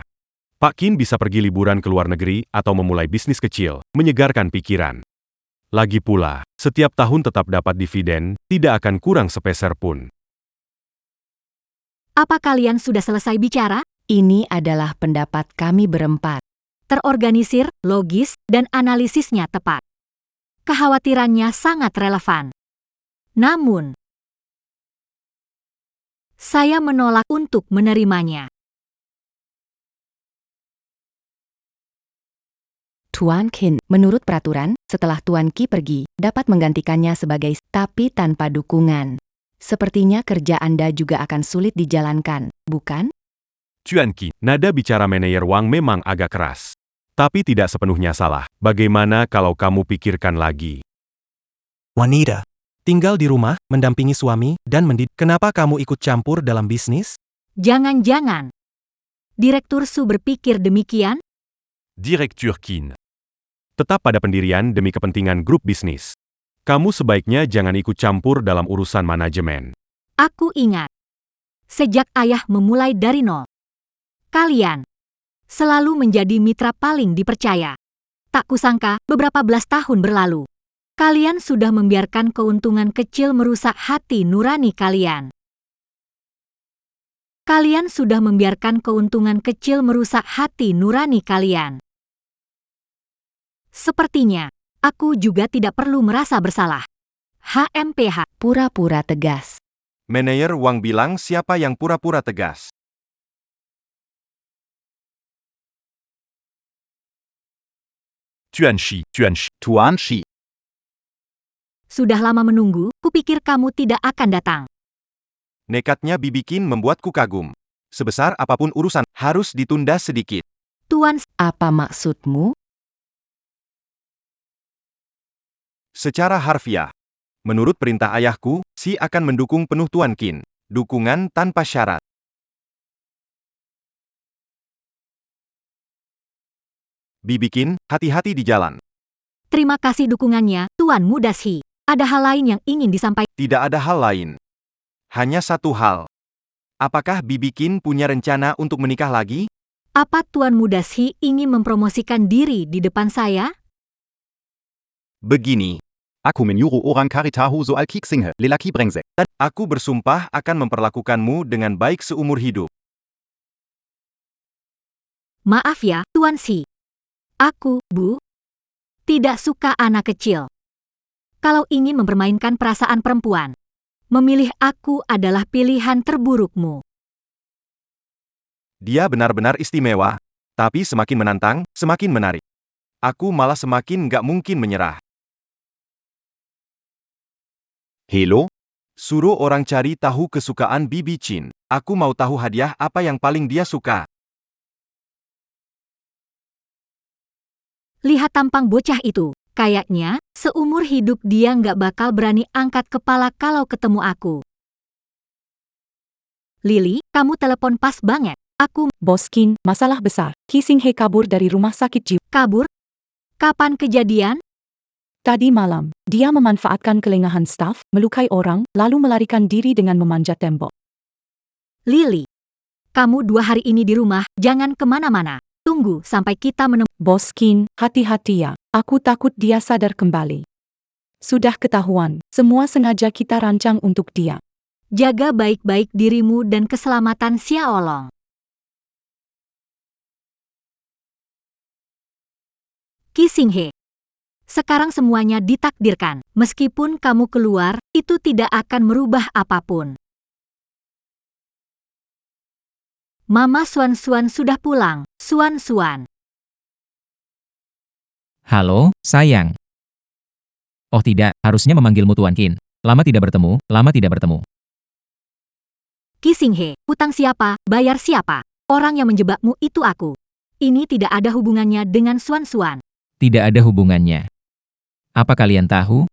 Pak Qin bisa pergi liburan ke luar negeri atau memulai bisnis kecil, menyegarkan pikiran. Lagi pula, setiap tahun tetap dapat dividen, tidak akan kurang sepeser pun. Apa kalian sudah selesai bicara? Ini adalah pendapat kami berempat. Terorganisir, logis, dan analisisnya tepat. Kekhawatirannya sangat relevan. Namun, saya menolak untuk menerimanya. Tuan Qin, menurut peraturan, setelah Tuan Qi pergi, dapat menggantikannya sebagai, tapi tanpa dukungan. Sepertinya kerja Anda juga akan sulit dijalankan, bukan? Tuan Qi, nada bicara manajer Wang memang agak keras. Tapi tidak sepenuhnya salah. Bagaimana kalau kamu pikirkan lagi? Wanita. Tinggal di rumah, mendampingi suami, dan mendidik. Kenapa kamu ikut campur dalam bisnis? Jangan-jangan. Direktur Su berpikir demikian? Direktur Qin. Tetap pada pendirian demi kepentingan grup bisnis. Kamu sebaiknya jangan ikut campur dalam urusan manajemen. Aku ingat. Sejak ayah memulai dari nol. Kalian selalu menjadi mitra paling dipercaya. Tak kusangka, beberapa belas tahun berlalu. Kalian sudah membiarkan keuntungan kecil merusak hati nurani kalian. Kalian sudah membiarkan keuntungan kecil merusak hati nurani kalian. Sepertinya, aku juga tidak perlu merasa bersalah. HMPH. Pura-pura tegas. Manajer Wang bilang siapa yang pura-pura tegas. Tuan Shi. Sudah lama menunggu, kupikir kamu tidak akan datang. Nekatnya Bibi Qin membuatku kagum. Sebesar apapun urusan, harus ditunda sedikit. Tuan, Apa maksudmu? Secara harfiah. Menurut perintah ayahku, Si akan mendukung penuh Tuan Qin. Dukungan tanpa syarat. Bibi Qin, hati-hati di jalan. terima kasih dukungannya, Tuan Mudashi. Ada hal lain yang ingin disampaikan? Tidak ada hal lain. Hanya satu hal. Apakah Bibi Qin punya rencana untuk menikah lagi? Apa Tuan Mudashi ingin mempromosikan diri di depan saya? Begini. Aku menyuruh orang cari tahu soal Kixinghe, lelaki brengsek. Aku bersumpah akan memperlakukanmu dengan baik seumur hidup. Maaf ya, Tuan Si. Aku, Bu, tidak suka anak kecil. Kalau ingin mempermainkan perasaan perempuan, memilih aku adalah pilihan terburukmu. Dia benar-benar istimewa. Tapi semakin menantang, semakin menarik. Aku malah semakin nggak mungkin menyerah. Hello? Suruh orang cari tahu kesukaan Bibi Qin. Aku mau tahu hadiah apa yang paling dia suka. Lihat tampang bocah itu. Kayaknya, seumur hidup dia nggak bakal berani angkat kepala kalau ketemu aku. Lily, kamu telepon pas banget. Aku Bos Qin, masalah besar. Qixinghe kabur dari rumah sakit jiwa. kabur. Kapan kejadian? Tadi malam, dia memanfaatkan kelengahan staf, melukai orang, lalu melarikan diri dengan memanjat tembok. Lily, kamu 2 hari ini di rumah, jangan kemana-mana. Tunggu sampai kita menemukan. Bos Qin, hati-hati ya. Aku takut dia sadar kembali. Sudah ketahuan, semua sengaja kita rancang untuk dia. Jaga baik-baik dirimu dan keselamatan Xiaolong. Qixinghe. Sekarang semuanya ditakdirkan. Meskipun kamu keluar, itu tidak akan merubah apapun. Mama Xuan-Xuan sudah pulang. Xuan-Xuan. Halo, sayang. Oh tidak, harusnya memanggilmu Tuan Qin. Lama tidak bertemu, lama tidak bertemu. Qixinghe, hutang siapa, bayar siapa? Orang yang menjebakmu itu aku. Ini tidak ada hubungannya dengan Xuan-Xuan. Tidak ada hubungannya. Apa kalian tahu?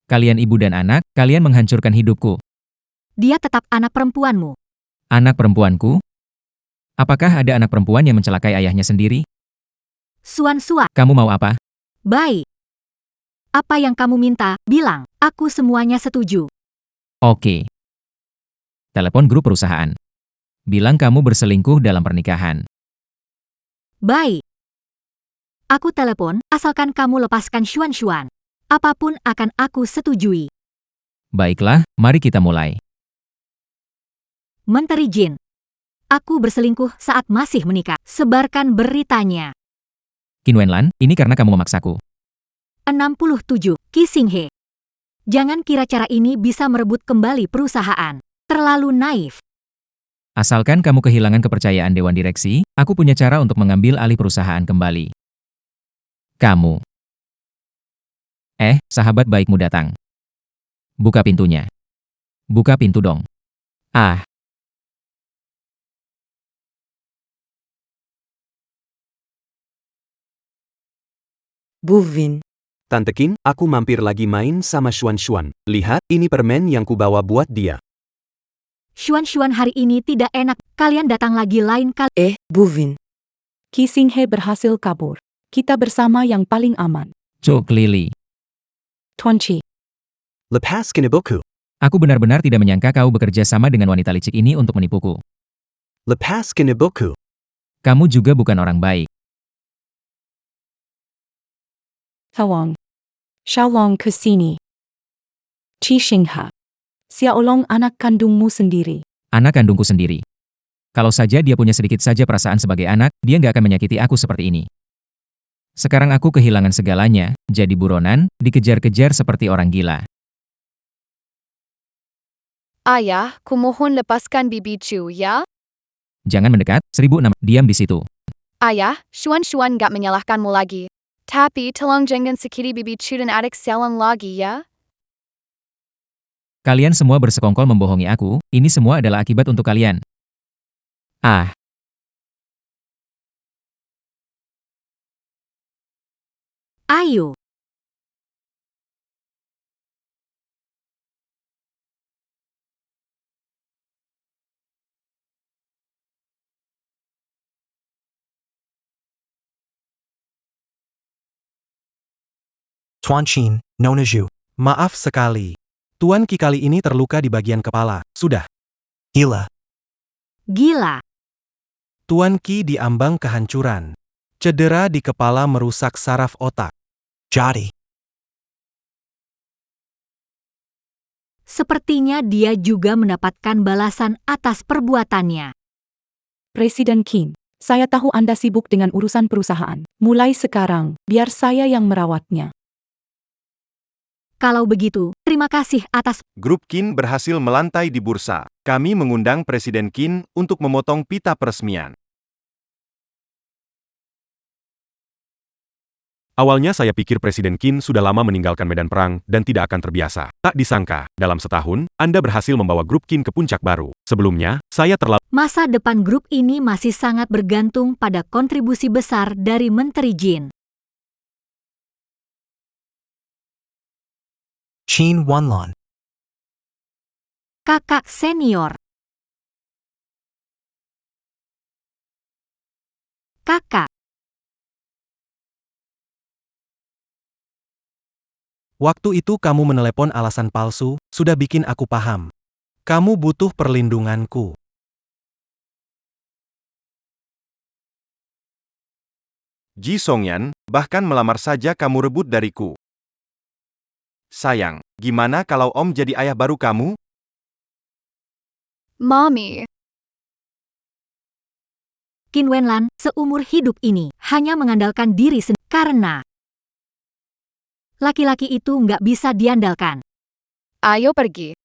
Kalian ibu dan anak, kalian menghancurkan hidupku. Dia tetap anak perempuanmu. Anak perempuanku? Apakah ada anak perempuan yang mencelakai ayahnya sendiri? Xuan-Xuan. Kamu mau apa? Baik. Apa yang kamu minta, bilang. Aku semuanya setuju. Oke. Telepon grup perusahaan. Bilang kamu berselingkuh dalam pernikahan. Baik. Aku telepon, asalkan kamu lepaskan Xuan-Xuan. Apapun akan aku setujui. Baiklah, mari kita mulai. Menteri Jin. Aku berselingkuh saat masih menikah. Sebarkan beritanya. Qin Wenlan, ini karena kamu memaksaku. 67. Qixinghe. Jangan kira cara ini bisa merebut kembali perusahaan. Terlalu naif. Asalkan kamu kehilangan kepercayaan Dewan Direksi, aku punya cara untuk mengambil alih perusahaan kembali. Kamu. Sahabat baikmu datang. Buka pintunya. Buka pintu dong. Ah. Bu Vin, Tante Qin, aku mampir lagi main sama Xuan-Xuan. Lihat, ini permen yang kubawa buat dia. Xuan-Xuan hari ini tidak enak. Kalian datang lagi lain kali. Bu Vin, Qixinghe berhasil kabur. Kita bersama yang paling aman. Cuk Lili. Tuan Qi, Lepas kinibuku. Aku benar-benar tidak menyangka kau bekerja sama dengan wanita licik ini untuk menipuku. Lepas kinibuku. Kamu juga bukan orang baik. Tawang, Xiaolong ke sini. Qixinghe, Xiaolong anak kandungmu sendiri. Anak kandungku sendiri. Kalau saja dia punya sedikit saja perasaan sebagai anak, dia nggak akan menyakiti aku seperti ini. Sekarang aku kehilangan segalanya, jadi buronan, dikejar-kejar seperti orang gila. Ayah, kumohon lepaskan Bibi Chu ya. Jangan mendekat, 1006, diam di situ. Ayah, Xuan-Xuan gak menyalahkanmu lagi. Tapi tolong jangan sakiti bibi cu dan adik Selen lagi ya. Kalian semua bersekongkol membohongi aku, ini semua adalah akibat untuk kalian. Ah, Ayo, Tuan Qin, Nona Zhu. Maaf sekali. Tuan Qi kali ini terluka di bagian kepala. Sudah. Gila. gila. Tuan Qi diambang kehancuran. Cedera di kepala merusak saraf otak. Jadi. Sepertinya dia juga mendapatkan balasan atas perbuatannya. Presiden Qin, saya tahu Anda sibuk dengan urusan perusahaan. Mulai sekarang, biar saya yang merawatnya. Kalau begitu, terima kasih atas Grup Qin berhasil melantai di bursa. Kami mengundang Presiden Qin untuk memotong pita peresmian. Awalnya saya pikir Presiden Qin sudah lama meninggalkan medan perang dan tidak akan terbiasa. Tak disangka, dalam setahun, Anda berhasil membawa grup Qin ke puncak baru. Sebelumnya, saya terlalu masa depan grup ini masih sangat bergantung pada kontribusi besar dari Menteri Jin. Qin Wanlon. Kakak senior. Kakak, Waktu itu kamu menelepon alasan palsu, sudah bikin aku paham. Kamu butuh perlindunganku. Ji Songyan, bahkan melamar saja kamu rebut dariku. Sayang, gimana kalau Om jadi ayah baru kamu? Mommy. Qin Wenlan seumur hidup ini hanya mengandalkan diri sendiri karena laki-laki itu nggak bisa diandalkan. Ayo pergi.